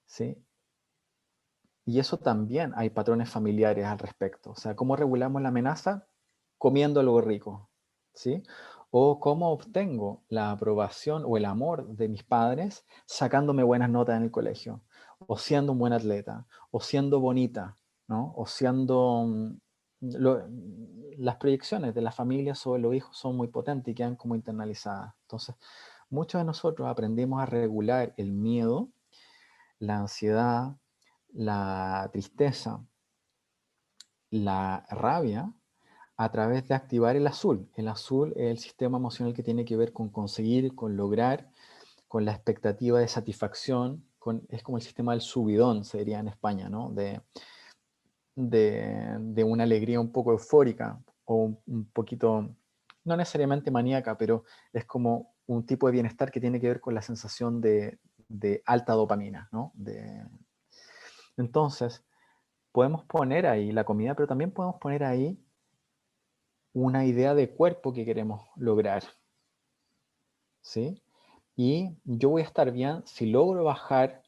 ¿sí? Y eso también hay patrones familiares al respecto. O sea, ¿cómo regulamos la amenaza? Comiendo algo rico, ¿sí? O cómo obtengo la aprobación o el amor de mis padres sacándome buenas notas en el colegio, o siendo un buen atleta, o siendo bonita, ¿no? O siendo... las proyecciones de la familia sobre los hijos son muy potentes y quedan como internalizadas. Entonces, muchos de nosotros aprendimos a regular el miedo, la ansiedad, la tristeza, la rabia, a través de activar el azul. El azul es el sistema emocional que tiene que ver con conseguir, con lograr, con la expectativa de satisfacción, es como el sistema del subidón, se diría en España, ¿no? De una alegría un poco eufórica o un poquito, no necesariamente maníaca, pero es como un tipo de bienestar que tiene que ver con la sensación de alta dopamina, ¿no? Entonces, podemos poner ahí la comida, pero también podemos poner ahí una idea de cuerpo que queremos lograr, ¿sí? Y yo voy a estar bien si logro bajar,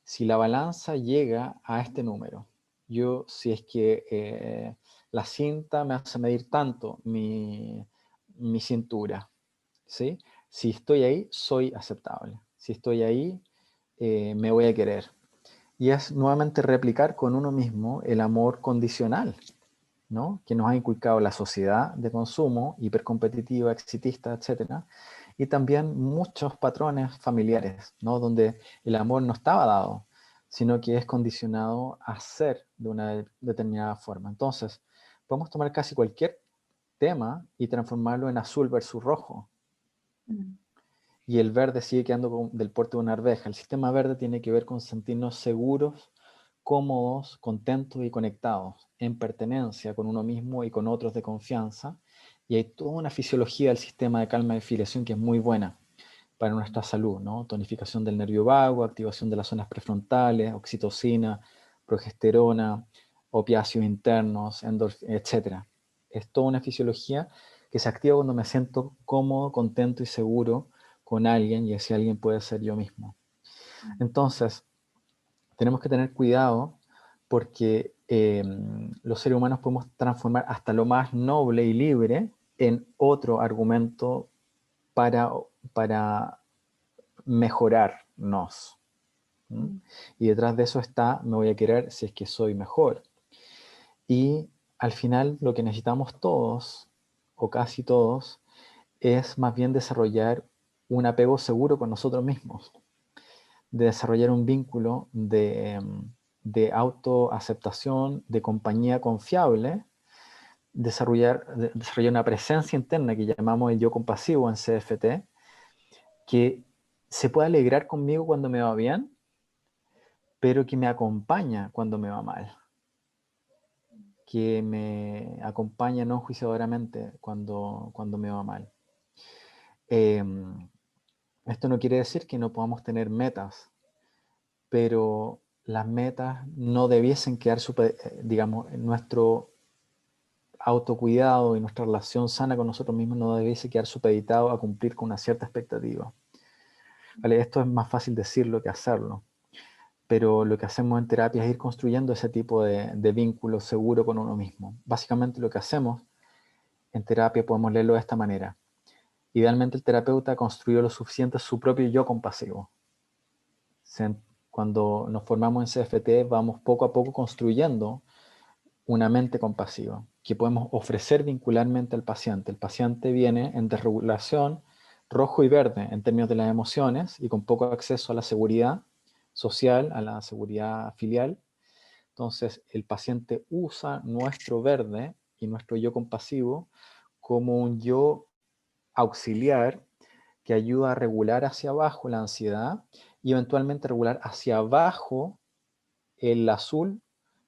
si la balanza llega a este número. Yo, si es que la cinta me hace medir tanto mi cintura, ¿sí? Si estoy ahí, soy aceptable. Si estoy ahí, me voy a querer. Y es nuevamente replicar con uno mismo el amor condicional, ¿no? Que nos ha inculcado la sociedad de consumo, hipercompetitiva, exitista, etcétera, y también muchos patrones familiares, ¿no? Donde el amor no estaba dado, sino que es condicionado a ser de una determinada forma. Entonces, podemos tomar casi cualquier tema y transformarlo en azul versus rojo. Y el verde sigue quedando del porte de una arveja. El sistema verde tiene que ver con sentirnos seguros, cómodos, contentos y conectados, en pertenencia con uno mismo y con otros de confianza. Y hay toda una fisiología del sistema de calma y filiación que es muy buena para nuestra salud, ¿no? Tonificación del nervio vago, activación de las zonas prefrontales, oxitocina, progesterona, opiáceos internos, etc. Es toda una fisiología que se activa cuando me siento cómodo, contento y seguro con alguien, y ese alguien puede ser yo mismo. Entonces, tenemos que tener cuidado porque los seres humanos podemos transformar hasta lo más noble y libre en otro argumento para mejorarnos. Y detrás de eso está, me voy a querer si es que soy mejor. Y al final lo que necesitamos todos, o casi todos, es más bien desarrollar un apego seguro con nosotros mismos, de desarrollar un vínculo de autoaceptación, de compañía confiable, desarrollar una presencia interna que llamamos el yo compasivo en CFT, que se puede alegrar conmigo cuando me va bien, pero que me acompaña cuando me va mal, que me acompaña no enjuiciadoramente cuando me va mal. Esto no quiere decir que no podamos tener metas, pero las metas no debiesen quedar, digamos, nuestro autocuidado y nuestra relación sana con nosotros mismos no debiese quedar supeditado a cumplir con una cierta expectativa. ¿Vale? Esto es más fácil decirlo que hacerlo. pero lo que hacemos en terapia es ir construyendo ese tipo de vínculo seguro con uno mismo. Básicamente lo que hacemos en terapia podemos leerlo de esta manera. Idealmente el terapeuta construyó lo suficiente su propio yo compasivo. Cuando nos formamos en CFT vamos poco a poco construyendo una mente compasiva que podemos ofrecer vincularmente al paciente. El paciente viene en desregulación rojo y verde en términos de las emociones y con poco acceso a la seguridad social, a la seguridad filial. Entonces el paciente usa nuestro verde y nuestro yo compasivo como un yo auxiliar que ayuda a regular hacia abajo la ansiedad y eventualmente regular hacia abajo el azul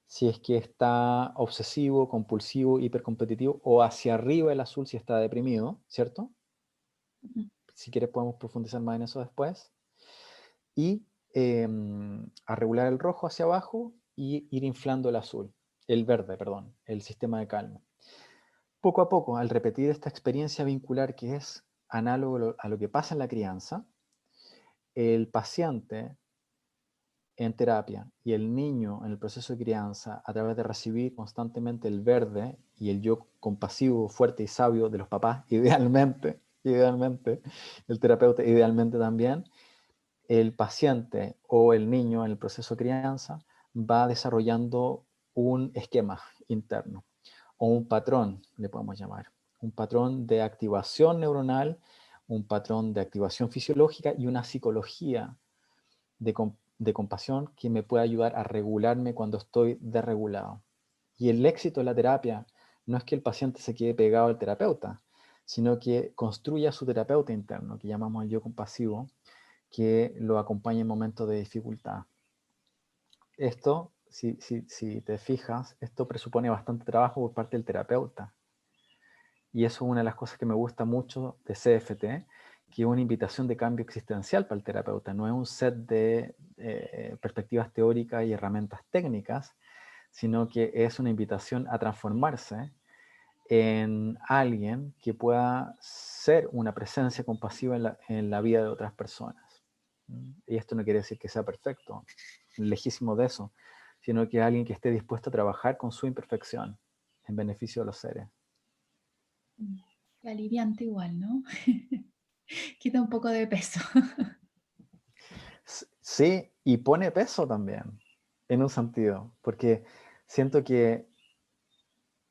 si es que está obsesivo, compulsivo, hipercompetitivo, o hacia arriba el azul si está deprimido, ¿cierto?
Ujú.
Si quieres podemos profundizar más en eso después. Y a regular el rojo hacia abajo y ir inflando el azul, el verde, perdón, el sistema de calma. Poco a poco, al repetir esta experiencia vincular que es análogo a lo que pasa en la crianza, el paciente en terapia y el niño en el proceso de crianza, a través de recibir constantemente el verde y el yo compasivo, fuerte y sabio de los papás, idealmente, el terapeuta idealmente también, el paciente o el niño en el proceso de crianza va desarrollando un esquema interno o un patrón, le podemos llamar, un patrón de activación neuronal, un patrón de activación fisiológica y una psicología de compasión que me puede ayudar a regularme cuando estoy desregulado. Y el éxito de la terapia no es que el paciente se quede pegado al terapeuta, sino que construya su terapeuta interno, que llamamos el yo compasivo, que lo acompañe en momentos de dificultad. Esto, si te fijas, esto presupone bastante trabajo por parte del terapeuta. Y eso es una de las cosas que me gusta mucho de CFT, que es una invitación de cambio existencial para el terapeuta. No es un set de perspectivas teóricas y herramientas técnicas, sino que es una invitación a transformarse en alguien que pueda ser una presencia compasiva en la vida de otras personas. Y esto no quiere decir que sea perfecto, lejísimo de eso, sino que alguien que esté dispuesto a trabajar con su imperfección en beneficio de los seres.
Qué aliviante igual, ¿no? Quita un poco de peso.
Sí, y pone peso también, en un sentido, porque siento que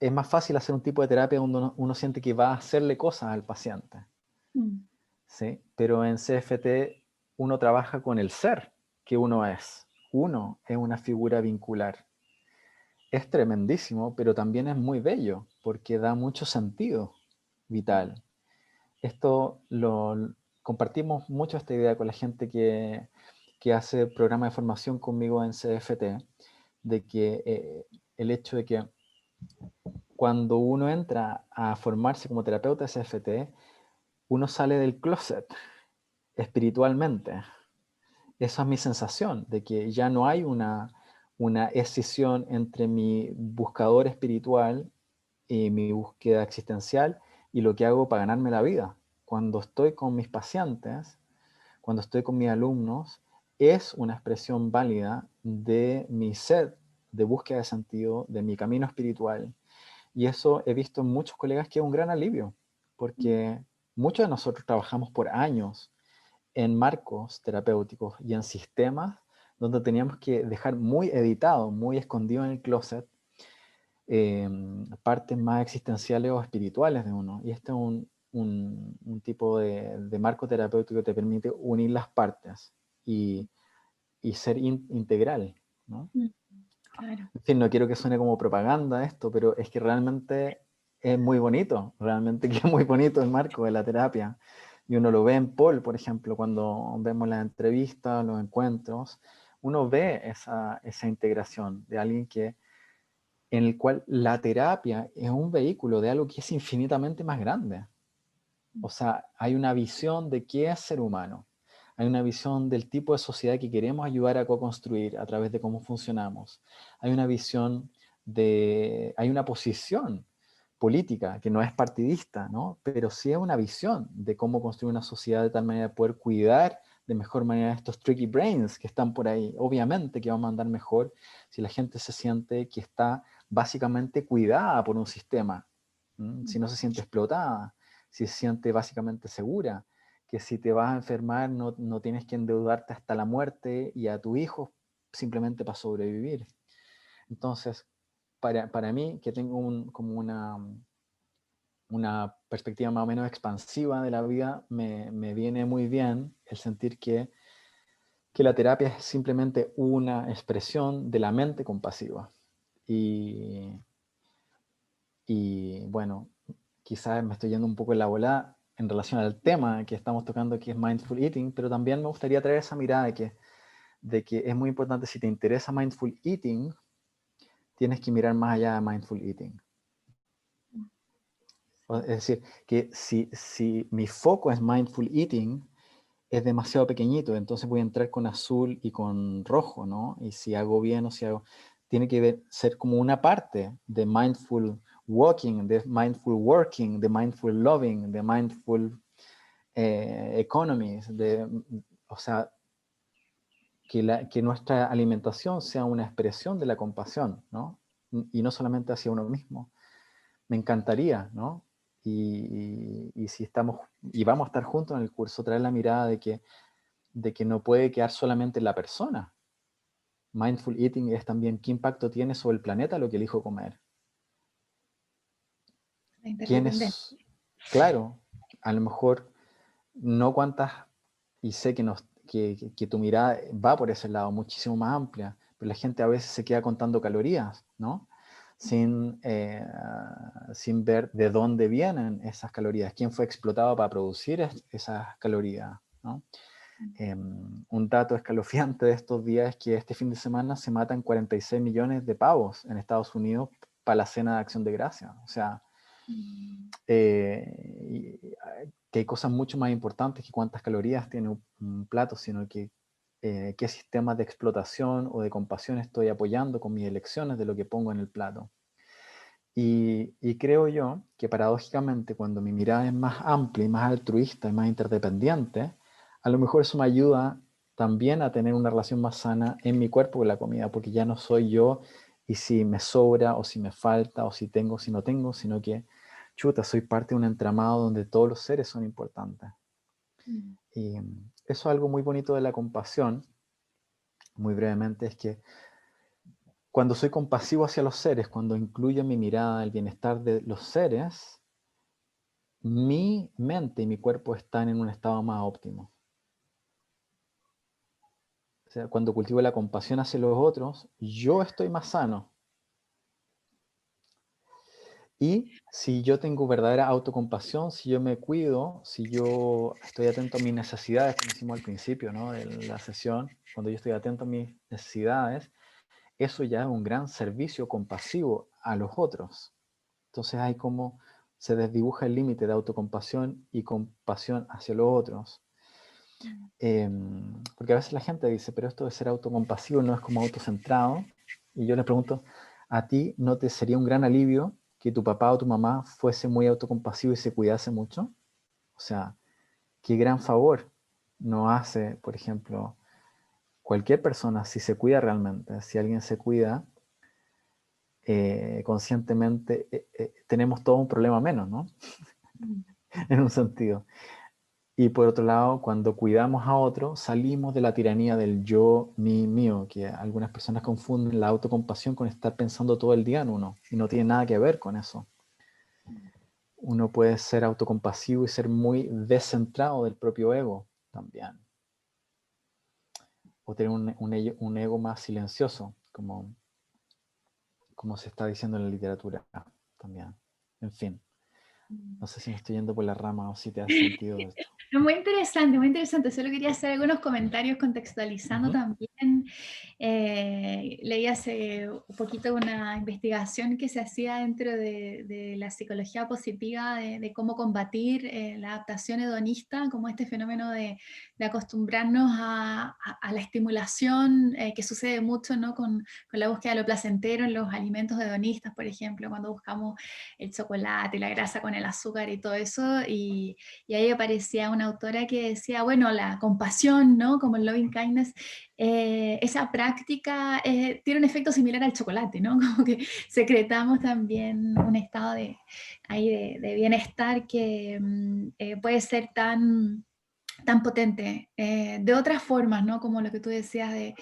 es más fácil hacer un tipo de terapia donde uno siente que va a hacerle cosas al paciente,
Mm.
¿sí? Pero en CFT uno trabaja con el ser que uno es. Uno es una figura vincular. Es tremendísimo, pero también es muy bello, porque da mucho sentido vital. Esto lo compartimos mucho esta idea con la gente que hace programa de formación conmigo en CFT, de que el hecho de que cuando uno entra a formarse como terapeuta de CFT, uno sale del closet espiritualmente. Esa es mi sensación, de que ya no hay una escisión entre mi buscador espiritual y mi búsqueda existencial y lo que hago para ganarme la vida. Cuando estoy con mis pacientes, cuando estoy con mis alumnos, es una expresión válida de mi sed de búsqueda de sentido, de mi camino espiritual. Y eso he visto en muchos colegas que es un gran alivio, porque muchos de nosotros trabajamos por años en marcos terapéuticos y en sistemas donde teníamos que dejar muy editado, muy escondido en el closet, partes más existenciales o espirituales de uno. Y este es un tipo de marco terapéutico que te permite unir las partes y, y ser integral, ¿no?
Mm. Claro.
En fin, no quiero que suene como propaganda esto, pero es que realmente es muy bonito, realmente que es muy bonito el marco de la terapia. Y uno lo ve en Paul, por ejemplo, cuando vemos las entrevistas, los encuentros, uno ve esa integración de alguien en el cual la terapia es un vehículo de algo que es infinitamente más grande. O sea, hay una visión de qué es ser humano. Hay una visión del tipo de sociedad que queremos ayudar a co-construir a través de cómo funcionamos. Hay una visión hay una posición política que no es partidista, ¿no? Pero sí es una visión de cómo construir una sociedad de tal manera de poder cuidar de mejor manera estos tricky brains que están por ahí. Obviamente que vamos a andar mejor si la gente se siente que está básicamente cuidada por un sistema, si no se siente explotada, si se siente básicamente segura, que si te vas a enfermar no tienes que endeudarte hasta la muerte y a tu hijo simplemente para sobrevivir. Entonces, para mí, que tengo como una perspectiva más o menos expansiva de la vida, me viene muy bien el sentir que la terapia es simplemente una expresión de la mente compasiva. Y bueno, quizás me estoy yendo un poco en la volada en relación al tema que estamos tocando, que es Mindful Eating, pero también me gustaría traer esa mirada de que es muy importante, si te interesa Mindful Eating, tienes que mirar más allá de Mindful Eating. Es decir, que si mi foco es Mindful Eating, es demasiado pequeñito, entonces voy a entrar con azul y con rojo, ¿no? Y si hago bien o si hago... Tiene que ser como una parte de Mindful Walking, de Mindful Working, de Mindful Loving, de Mindful Economies, o sea, que nuestra alimentación sea una expresión de la compasión, ¿no? Y no solamente hacia uno mismo. Me encantaría, ¿no? Y si estamos, y vamos a estar juntos en el curso, traer la mirada de que no puede quedar solamente en la persona. Mindful eating es también qué impacto tiene sobre el planeta lo que elijo comer.
La interdependencia.
¿Quiénes? Claro, a lo mejor no cuántas, y sé que tu mirada va por ese lado, muchísimo más amplia, pero la gente a veces se queda contando calorías, ¿no? Sin ver de dónde vienen esas calorías, quién fue explotado para producir esas calorías, ¿no? Un dato escalofriante de estos días es que este fin de semana se matan 46 millones de pavos en Estados Unidos para la cena de Acción de Gracias. O sea, que hay cosas mucho más importantes que cuántas calorías tiene un plato, sino que qué sistemas de explotación o de compasión estoy apoyando con mis elecciones de lo que pongo en el plato. Y creo yo que paradójicamente cuando mi mirada es más amplia y más altruista y más interdependiente, a lo mejor eso me ayuda también a tener una relación más sana en mi cuerpo con la comida, porque ya no soy yo y si me sobra o si me falta o si tengo, si no tengo, sino que, chuta, soy parte de un entramado donde todos los seres son importantes. Y eso es algo muy bonito de la compasión, muy brevemente, es que cuando soy compasivo hacia los seres, cuando incluyo en mi mirada el bienestar de los seres, mi mente y mi cuerpo están en un estado más óptimo. O sea, cuando cultivo la compasión hacia los otros, yo estoy más sano. Y si yo tengo verdadera autocompasión, si yo me cuido, si yo estoy atento a mis necesidades, como hicimos al principio, ¿no?, de la sesión, cuando yo estoy atento a mis necesidades, eso ya es un gran servicio compasivo a los otros. Entonces hay como se desdibuja el límite de autocompasión y compasión hacia los otros. Porque a veces la gente dice, pero esto de ser autocompasivo no es como autocentrado. Y yo les pregunto, ¿a ti no te sería un gran alivio que tu papá o tu mamá fuese muy autocompasivo y se cuidase mucho? O sea, qué gran favor nos hace, por ejemplo, cualquier persona si se cuida realmente. Si alguien se cuida conscientemente, tenemos todo un problema menos, ¿no? En un sentido. Y por otro lado, cuando cuidamos a otro, salimos de la tiranía del yo, mi, mío, que algunas personas confunden la autocompasión con estar pensando todo el día en uno, y no tiene nada que ver con eso. Uno puede ser autocompasivo y ser muy descentrado del propio ego también. O tener un ego más silencioso, como se está diciendo en la literatura también. En fin, no sé si me estoy yendo por la rama o si te hace sentido esto.
Muy interesante, muy interesante. Solo quería hacer algunos comentarios contextualizando también. Leí hace un poquito una investigación que se hacía dentro de la psicología positiva de cómo combatir la adaptación hedonista, como este fenómeno de acostumbrarnos a la estimulación que sucede mucho, ¿no?, con la búsqueda de lo placentero en los alimentos hedonistas, por ejemplo, cuando buscamos el chocolate, la grasa con el azúcar y todo eso, y ahí aparecía una autora que decía, bueno, la compasión, ¿no? Como el loving kindness, esa práctica tiene un efecto similar al chocolate, ¿no? Como que secretamos también un estado ahí de bienestar que puede ser tan potente, de otras formas, ¿no? Como lo que tú decías de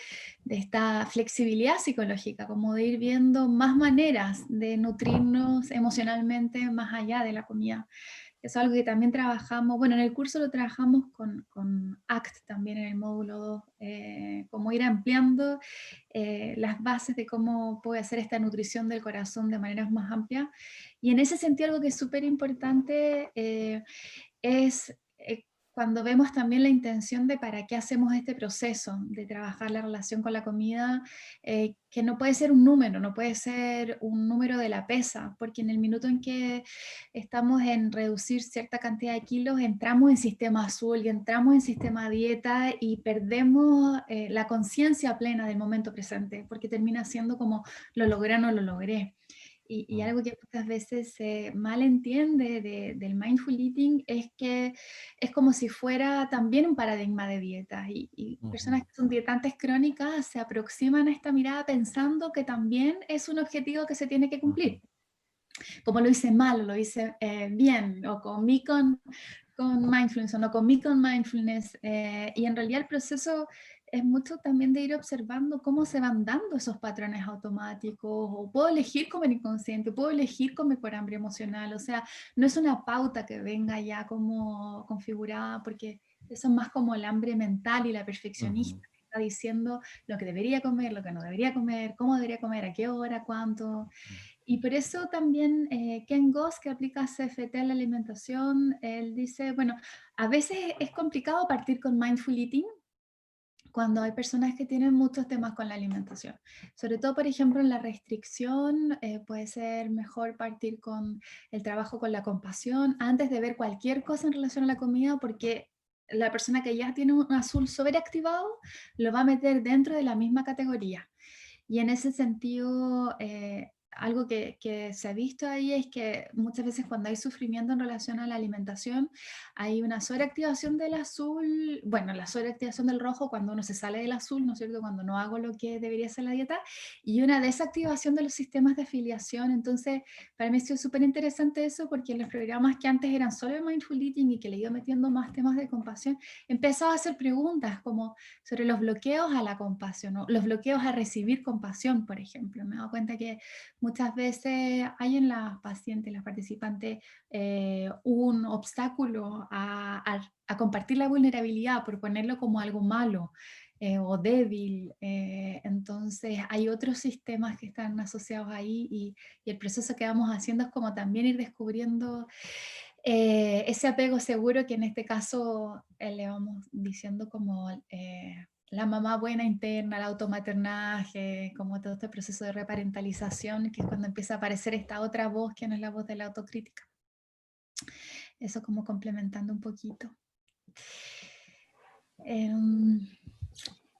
esta flexibilidad psicológica, como de ir viendo más maneras de nutrirnos emocionalmente más allá de la comida. Eso es algo que también trabajamos, bueno, en el curso lo trabajamos con ACT también en el módulo 2, como ir ampliando las bases de cómo puede hacer esta nutrición del corazón de maneras más amplias. Y en ese sentido algo que es súper importante es cuando vemos también la intención de para qué hacemos este proceso de trabajar la relación con la comida, que no puede ser un número, no puede ser un número de la pesa, porque en el minuto en que estamos en reducir cierta cantidad de kilos, entramos en sistema azul y entramos en sistema dieta y perdemos la conciencia plena del momento presente, porque termina siendo como lo logré o no lo logré. Y algo que muchas veces se malentiende del mindful eating es que es como si fuera también un paradigma de dieta. Y personas que son dietantes crónicas se aproximan a esta mirada pensando que también es un objetivo que se tiene que cumplir. Como lo hice mal o lo hice bien, o comí con mindfulness o no comí con mindfulness. Y en realidad el proceso es mucho también de ir observando cómo se van dando esos patrones automáticos, o puedo elegir comer inconsciente, puedo elegir comer por hambre emocional, o sea, no es una pauta que venga ya como configurada, porque eso es más como el hambre mental y la perfeccionista, que está diciendo lo que debería comer, lo que no debería comer, cómo debería comer, a qué hora, cuánto. Y por eso también Ken Goss, que aplica CFT a la alimentación, él dice, bueno, a veces es complicado partir con mindful eating cuando hay personas que tienen muchos temas con la alimentación. Sobre todo, por ejemplo, en la restricción, puede ser mejor partir con el trabajo con la compasión antes de ver cualquier cosa en relación a la comida, porque la persona que ya tiene un azul sobreactivado lo va a meter dentro de la misma categoría. Y en ese sentido, algo que se ha visto ahí es que muchas veces cuando hay sufrimiento en relación a la alimentación, hay una sobreactivación del azul, bueno, la sobreactivación del rojo cuando uno se sale del azul, ¿no es cierto? Cuando no hago lo que debería ser la dieta, y una desactivación de los sistemas de afiliación. Entonces, para mí ha sido súper interesante eso, porque en los programas que antes eran solo de mindful eating y que le iba metiendo más temas de compasión, empezaba a hacer preguntas como sobre los bloqueos a la compasión, ¿no? Los bloqueos a recibir compasión, por ejemplo. Me he dado cuenta que muchas veces hay en las pacientes, las participantes, un obstáculo a compartir la vulnerabilidad por ponerlo como algo malo o débil. Entonces hay otros sistemas que están asociados ahí, y el proceso que vamos haciendo es como también ir descubriendo ese apego seguro, que en este caso le vamos diciendo como la mamá buena interna, el automaternaje, como todo este proceso de reparentalización, que es cuando empieza a aparecer esta otra voz que no es la voz de la autocrítica. Eso como complementando un poquito.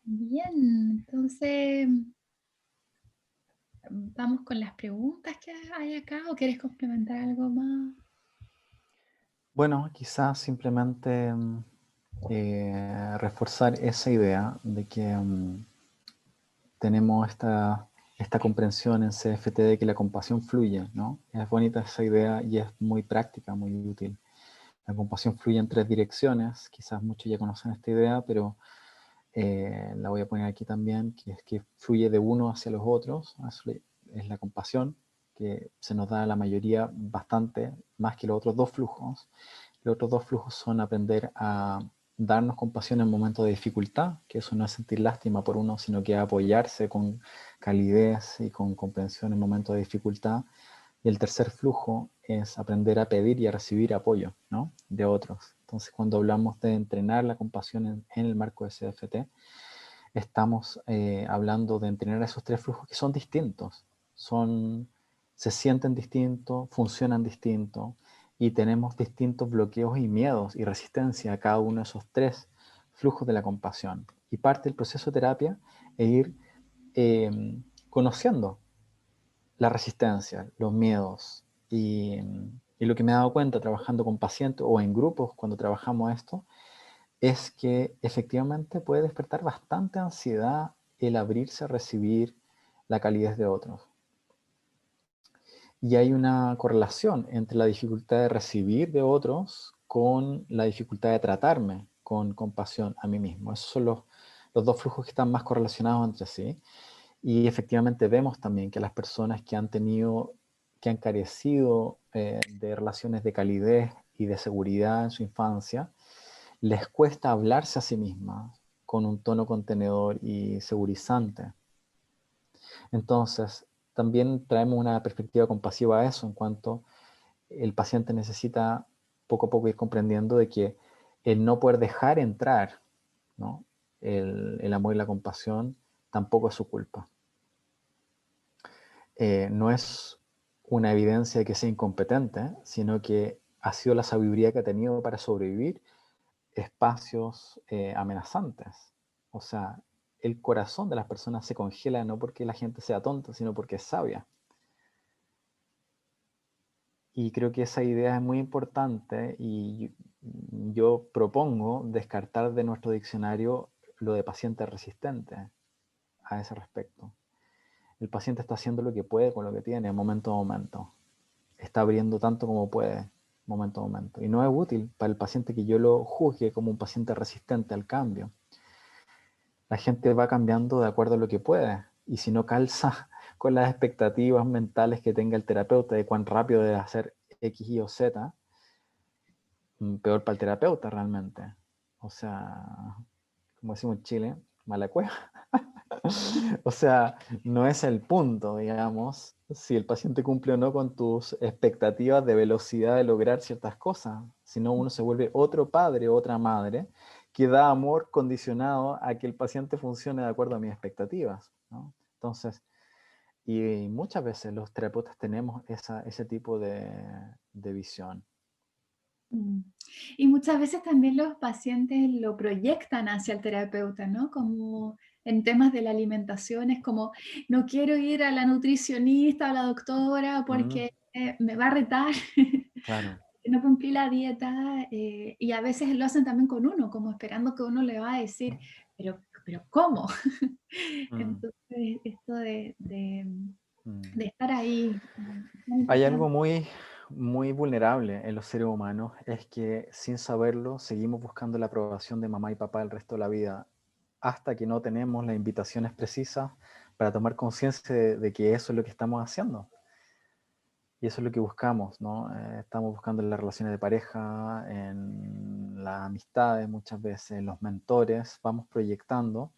Bien, entonces vamos con las preguntas que hay acá, ¿o quieres complementar algo más?
Bueno, quizás simplemente reforzar esa idea de que tenemos esta comprensión en CFT de que la compasión fluye, ¿no? Es bonita esa idea y es muy práctica, muy útil. La compasión fluye en tres direcciones, quizás muchos ya conocen esta idea, pero la voy a poner aquí también, que es que fluye de uno hacia los otros. Eso es la compasión, que se nos da a la mayoría bastante, más que los otros dos flujos. Los otros dos flujos son aprender a darnos compasión en momentos de dificultad, que eso no es sentir lástima por uno, sino que apoyarse con calidez y con comprensión en momentos de dificultad. Y el tercer flujo es aprender a pedir y a recibir apoyo, ¿no?, de otros. Entonces, cuando hablamos de entrenar la compasión en el marco de CFT, estamos hablando de entrenar esos tres flujos que son distintos, se sienten distintos, funcionan distintos, y tenemos distintos bloqueos y miedos y resistencia a cada uno de esos tres flujos de la compasión. Y parte del proceso de terapia es ir conociendo la resistencia, los miedos, y Y lo que me he dado cuenta trabajando con pacientes o en grupos cuando trabajamos esto, es que efectivamente puede despertar bastante ansiedad el abrirse a recibir la calidez de otros. Y hay una correlación entre la dificultad de recibir de otros con la dificultad de tratarme con compasión a mí mismo. Esos son los dos flujos que están más correlacionados entre sí. Y efectivamente vemos también que las personas que han tenido, que han carecido de relaciones de calidez y de seguridad en su infancia, les cuesta hablarse a sí mismas con un tono contenedor y segurizante. Entonces, también traemos una perspectiva compasiva a eso, en cuanto el paciente necesita poco a poco ir comprendiendo de que el no poder dejar entrar, ¿no?, el amor y la compasión tampoco es su culpa. No es una evidencia de que sea incompetente, sino que ha sido la sabiduría que ha tenido para sobrevivir espacios amenazantes. O sea, el corazón de las personas se congela no porque la gente sea tonta, sino porque es sabia. Y creo que esa idea es muy importante y yo propongo descartar de nuestro diccionario lo de paciente resistente a ese respecto. El paciente está haciendo lo que puede con lo que tiene, momento a momento. Está abriendo tanto como puede, momento a momento. Y no es útil para el paciente que yo lo juzgue como un paciente resistente al cambio. La gente va cambiando de acuerdo a lo que puede. Y si no calza con las expectativas mentales que tenga el terapeuta de cuán rápido debe hacer X, Y o Z, peor para el terapeuta realmente. O sea, como decimos en Chile, mala cueva. O sea, no es el punto, digamos, si el paciente cumple o no con tus expectativas de velocidad de lograr ciertas cosas, sino uno se vuelve otro padre, otra madre, que da amor condicionado a que el paciente funcione de acuerdo a mis expectativas, ¿no? Entonces, y muchas veces los terapeutas tenemos ese tipo de visión.
Mm. Y muchas veces también los pacientes lo proyectan hacia el terapeuta, ¿no? Como en temas de la alimentación, es como, no quiero ir a la nutricionista o a la doctora
Mm,
porque me va a retar,
claro.
no cumplí la dieta, y a veces lo hacen también con uno, como esperando que uno le va a decir, pero ¿cómo?
Mm,
Entonces, esto
mm.
de estar ahí, muy
Hay algo
importante.
muy, muy vulnerable en los seres humanos, es que sin saberlo seguimos buscando la aprobación de mamá y papá el resto de la vida, hasta que no tenemos las invitaciones precisas para tomar conciencia de que eso es lo que estamos haciendo. Y eso es lo que buscamos, ¿no? Estamos buscando en las relaciones de pareja, en las amistades muchas veces, en los mentores, vamos proyectando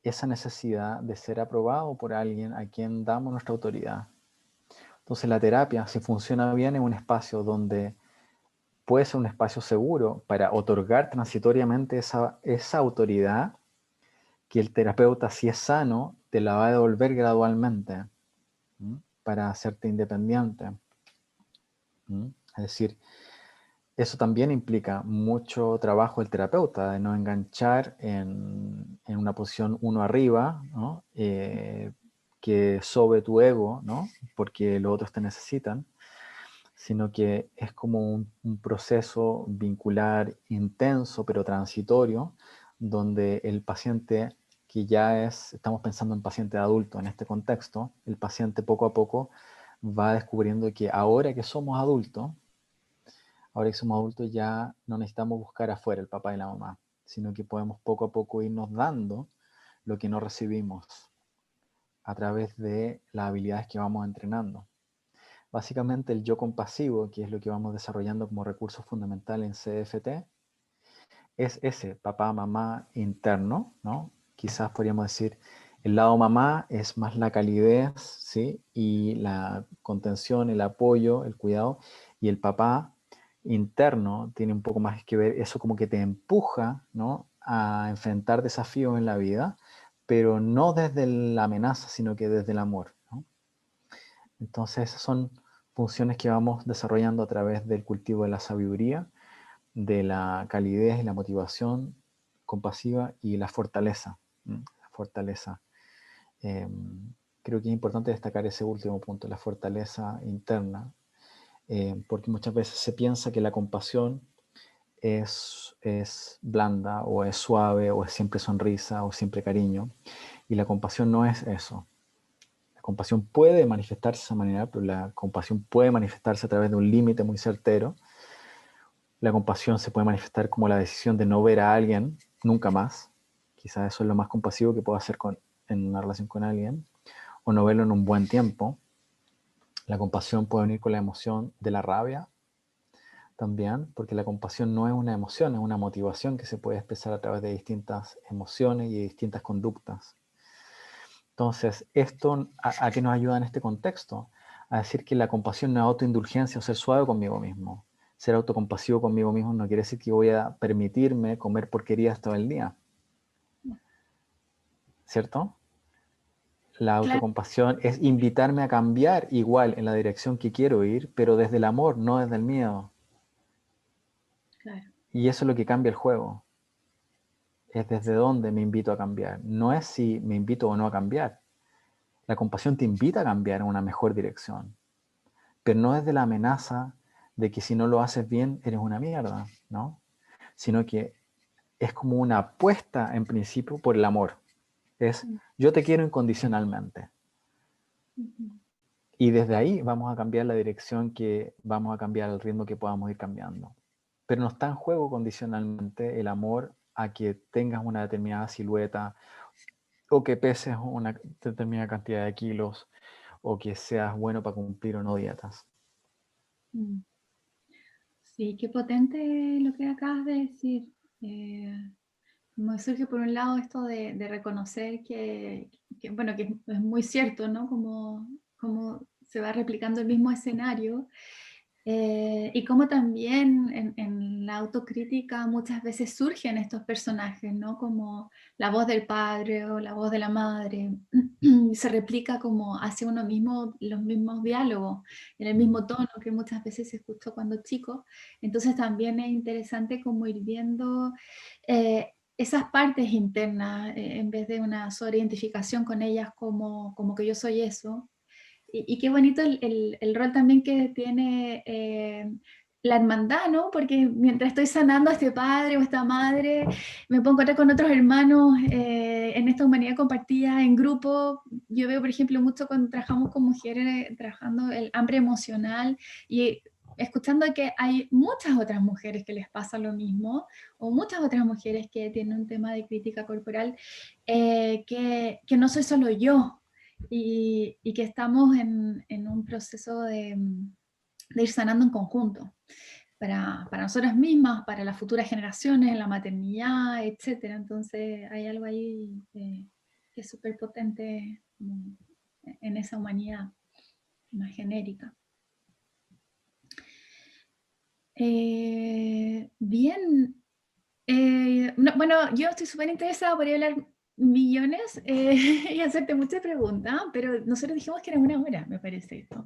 esa necesidad de ser aprobado por alguien a quien damos nuestra autoridad. Entonces la terapia, si funciona bien, es un espacio donde puede ser un espacio seguro para otorgar transitoriamente esa autoridad que el terapeuta, si es sano, te la va a devolver gradualmente, ¿m?, para hacerte independiente. ¿M? Es decir, eso también implica mucho trabajo del terapeuta, de no enganchar en una posición uno arriba, ¿no? Que sobe tu ego, ¿no?, porque los otros te necesitan, sino que es como un proceso vincular intenso pero transitorio, donde el paciente que ya estamos pensando en paciente adulto en este contexto, el paciente poco a poco va descubriendo que ahora que somos adultos ya no necesitamos buscar afuera el papá y la mamá, sino que podemos poco a poco irnos dando lo que no recibimos a través de las habilidades que vamos entrenando. Básicamente el yo compasivo, que es lo que vamos desarrollando como recurso fundamental en CFT, es ese papá, mamá interno, ¿no? Quizás podríamos decir, el lado mamá es más la calidez, ¿sí?, y la contención, el apoyo, el cuidado, y el papá interno tiene un poco más que ver, eso como que te empuja, ¿no?, a enfrentar desafíos en la vida, pero no desde la amenaza, sino que desde el amor, ¿no? Entonces esas son funciones que vamos desarrollando a través del cultivo de la sabiduría, de la calidez y la motivación compasiva y la fortaleza. La fortaleza. Eh, Creo que es importante destacar ese último punto, la fortaleza interna, porque muchas veces se piensa que la compasión es blanda, o es suave, o es siempre sonrisa, o siempre cariño, y la compasión no es eso. La compasión puede manifestarse de esa manera, pero la compasión puede manifestarse a través de un límite muy certero. La compasión se puede manifestar como la decisión de no ver a alguien nunca más. Quizás eso es lo más compasivo que puedo hacer en una relación con alguien, o no verlo en un buen tiempo. La compasión puede venir con la emoción de la rabia también, porque la compasión no es una emoción, es una motivación que se puede expresar a través de distintas emociones y de distintas conductas. Entonces, ¿esto a qué nos ayuda en este contexto? A decir que la compasión no es autoindulgencia o ser suave conmigo mismo. Ser autocompasivo conmigo mismo no quiere decir que voy a permitirme comer porquerías todo el día, ¿cierto? La
Claro,
autocompasión es invitarme a cambiar igual en la dirección que quiero ir, pero desde el amor, no desde el miedo.
claro.
Y eso es lo que cambia el juego. Es desde dónde me invito a cambiar. No es si me invito o no a cambiar. La compasión te invita a cambiar en una mejor dirección, pero no desde la amenaza de que si no lo haces bien eres una mierda, ¿no? Sino que es como una apuesta en principio por el amor. Es
Mm,
yo te quiero incondicionalmente.
ujú.
Y desde ahí vamos a cambiar la dirección, que vamos a cambiar el ritmo que podamos ir cambiando. Pero no está en juego condicionalmente el amor a que tengas una determinada silueta, o que peses una determinada cantidad de kilos, o que seas bueno para cumplir o no dietas.
Mm. Sí, qué potente lo que acabas de decir. Me surge por un lado esto de reconocer bueno, que es muy cierto, ¿no? Como se va replicando el mismo escenario. Y como también en la autocrítica muchas veces surgen estos personajes, ¿no? Como la voz del padre o la voz de la madre, y se replica como hacia uno mismo los mismos diálogos, en el mismo tono que muchas veces se escuchó cuando chico. Entonces también es interesante como ir viendo esas partes internas, en vez de una sobreidentificación con ellas como que yo soy eso. Y qué bonito el rol también que tiene la hermandad, ¿no? Porque mientras estoy sanando a este padre o esta madre, me puedo encontrar con otros hermanos en esta humanidad compartida en grupo. Yo veo, por ejemplo, mucho cuando trabajamos con mujeres, trabajando el hambre emocional y escuchando que hay muchas otras mujeres que les pasa lo mismo, o muchas otras mujeres que tienen un tema de crítica corporal, que no soy solo yo, y que estamos en un proceso de ir sanando en conjunto, para nosotras mismas, para las futuras generaciones, en la maternidad, etc. Entonces hay algo ahí que es súper potente en esa humanidad más genérica. Bien, bueno, yo estoy súper interesada, por hablar millones y hacerte muchas preguntas, pero nosotros dijimos que era una hora, me parece esto.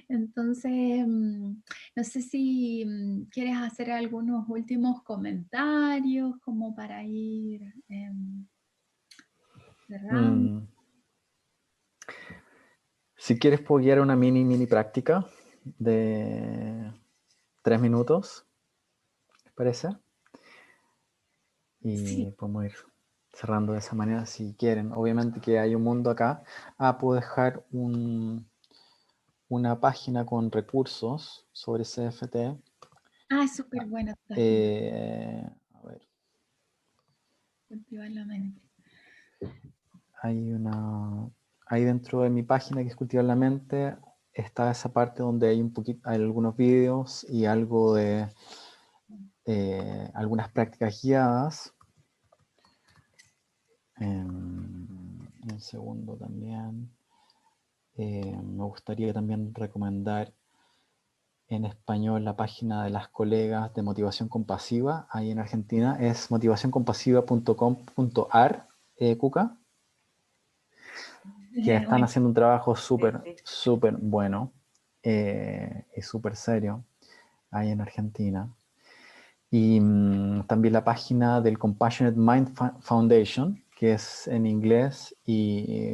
Entonces, no sé si quieres hacer algunos últimos comentarios como para ir cerrando.
Mm. Si quieres puedo guiar una mini práctica de 3 minutos, ¿te parece?
Sí,
Y podemos ir cerrando de esa manera si quieren. Obviamente que hay un mundo acá. Puedo dejar una página con recursos sobre CFT.
es súper buena tu página,
A ver,
cultivar la mente.
hay ahí dentro de mi página, que es Cultivar la Mente, está esa parte donde hay hay algunos vídeos y algo de algunas prácticas guiadas. Un segundo también. Me gustaría también recomendar en español la página de las colegas de Motivación Compasiva, ahí en Argentina, es motivacioncompasiva.com.ar, Cuca, que están
Bueno,
haciendo un trabajo
Sí,
súper,
sí.
súper bueno y súper serio ahí en Argentina. Y también la página del Compassionate Mind Foundation, que es en inglés que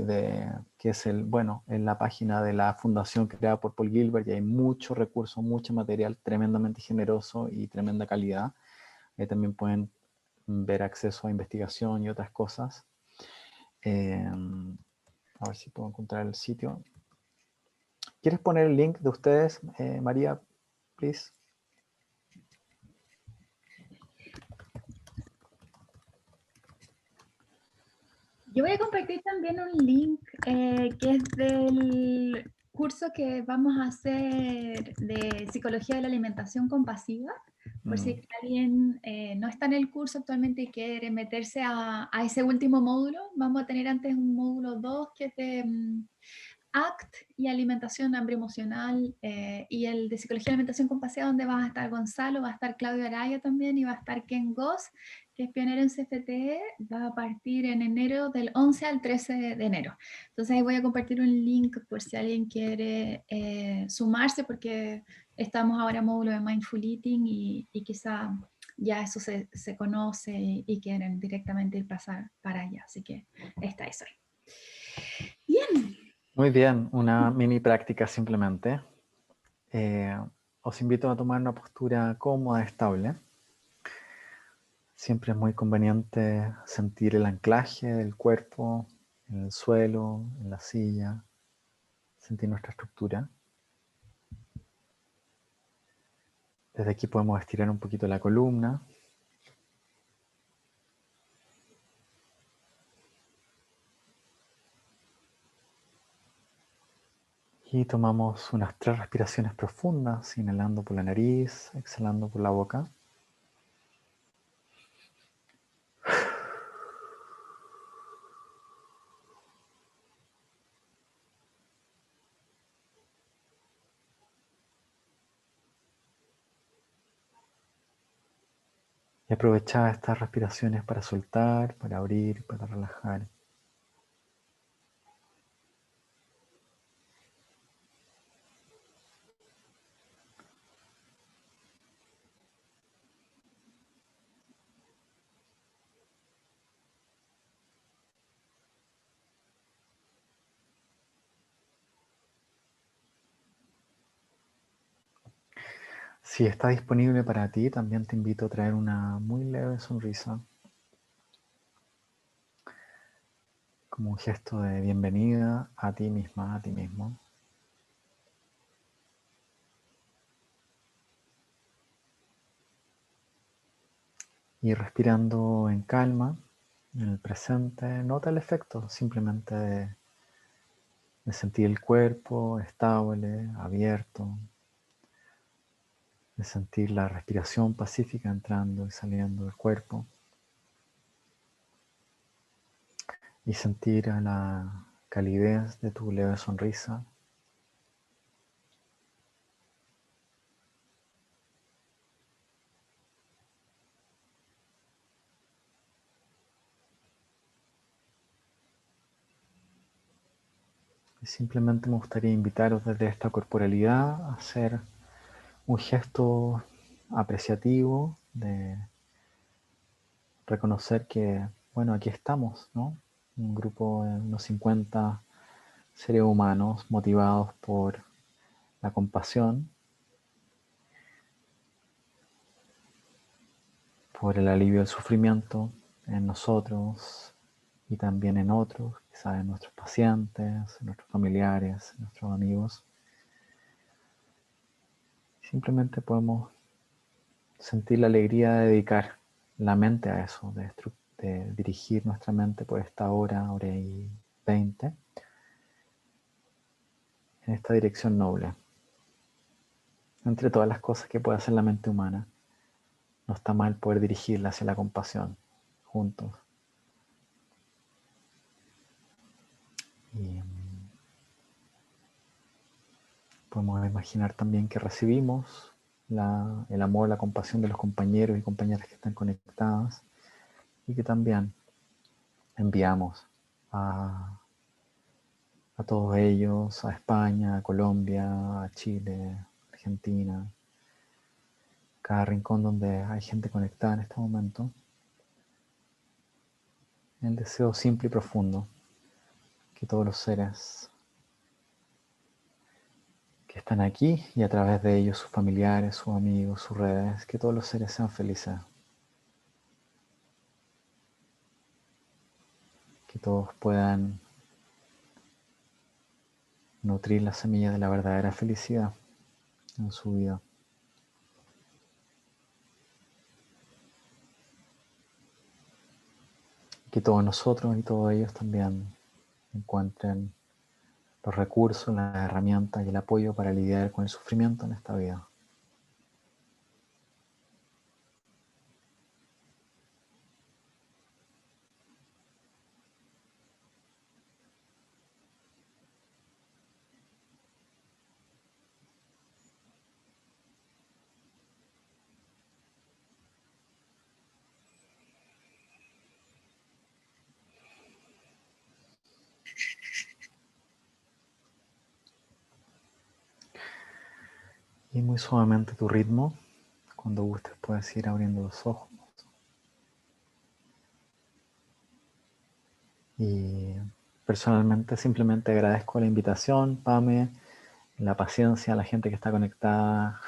es en la página de la fundación creada por Paul Gilbert, y hay mucho recurso, mucho material tremendamente generoso y tremenda calidad. También pueden ver acceso a investigación y otras cosas. A ver si puedo encontrar el sitio. ¿Quieres poner el link de ustedes, María, please?
Yo voy a compartir también un link que es del curso que vamos a hacer de Psicología de la Alimentación Compasiva, por si alguien no está en el curso actualmente y quiere meterse a ese último módulo. Vamos a tener antes un módulo 2 que es de ACT y alimentación, hambre emocional, y el de psicología y alimentación compasiva, donde va a estar Gonzalo, va a estar Claudio Araya también, y va a estar Ken Goss, que es pionero en CFTE, va a partir en enero del 11 al 13 de enero. Entonces ahí voy a compartir un link por si alguien quiere sumarse, porque estamos ahora en módulo de Mindful Eating y quizá ya eso se conoce y quieren directamente ir pasar para allá. Así que está eso ahí. Bien.
Muy bien, una mini práctica simplemente. Os invito a tomar una postura cómoda, estable. Siempre es muy conveniente sentir el anclaje del cuerpo en el suelo, en la silla, sentir nuestra estructura. Desde aquí podemos estirar un poquito la columna. Y tomamos unas 3 respiraciones profundas, inhalando por la nariz, exhalando por la boca. Y aprovechar estas respiraciones para soltar, para abrir, para relajar. Si está disponible para ti, también te invito a traer una muy leve sonrisa, como un gesto de bienvenida a ti misma, a ti mismo. Y respirando en calma, en el presente, nota el efecto simplemente de sentir el cuerpo estable, abierto, de sentir la respiración pacífica entrando y saliendo del cuerpo, y sentir la calidez de tu leve sonrisa. Y simplemente me gustaría invitaros desde esta corporalidad a hacer un gesto apreciativo de reconocer que, bueno, aquí estamos, ¿no? Un grupo de unos 50 seres humanos motivados por la compasión, por el alivio del sufrimiento en nosotros y también en otros, quizás en nuestros pacientes, en nuestros familiares, en nuestros amigos. Simplemente podemos sentir la alegría de dedicar la mente a eso, de dirigir nuestra mente por esta hora, hora y 20, en esta dirección noble. Entre todas las cosas que puede hacer la mente humana, no está mal poder dirigirla hacia la compasión juntos. Y podemos imaginar también que recibimos el amor, la compasión de los compañeros y compañeras que están conectadas, y que también enviamos a todos ellos, a España, a Colombia, a Chile, Argentina, cada rincón donde hay gente conectada en este momento. el deseo simple y profundo que todos los seres que están aquí y a través de ellos sus familiares, sus amigos, sus redes, que todos los seres sean felices. Que todos puedan nutrir las semillas de la verdadera felicidad en su vida. Que todos nosotros y todos ellos también encuentren los recursos, las herramientas y el apoyo para lidiar con el sufrimiento en esta vida. Y muy suavemente tu ritmo, cuando gustes puedes ir abriendo los ojos. Y personalmente simplemente agradezco la invitación, Pame, la paciencia a la gente que está conectada,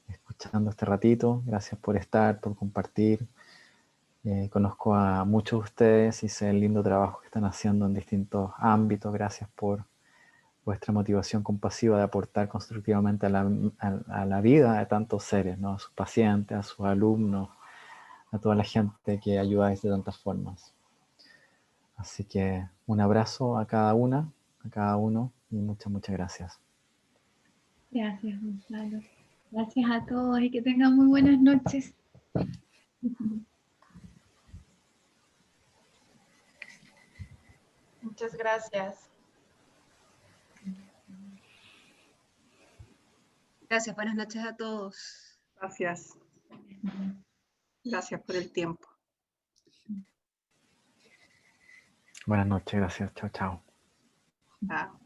escuchando este ratito. Gracias por estar, por compartir. Conozco a muchos de ustedes y sé el lindo trabajo que están haciendo en distintos ámbitos. Gracias por vuestra motivación compasiva de aportar constructivamente a la vida de tantos seres, ¿no? A sus pacientes, a sus alumnos, a toda la gente que ayudáis de tantas formas. Así que un abrazo a cada una, a cada uno y muchas, muchas gracias.
Gracias, Gonzalo. Gracias a todos y que tengan muy buenas noches.
Muchas gracias.
Gracias, buenas noches a todos.
Gracias. Gracias por el tiempo.
Buenas noches, gracias. Chao, chao.
Chao.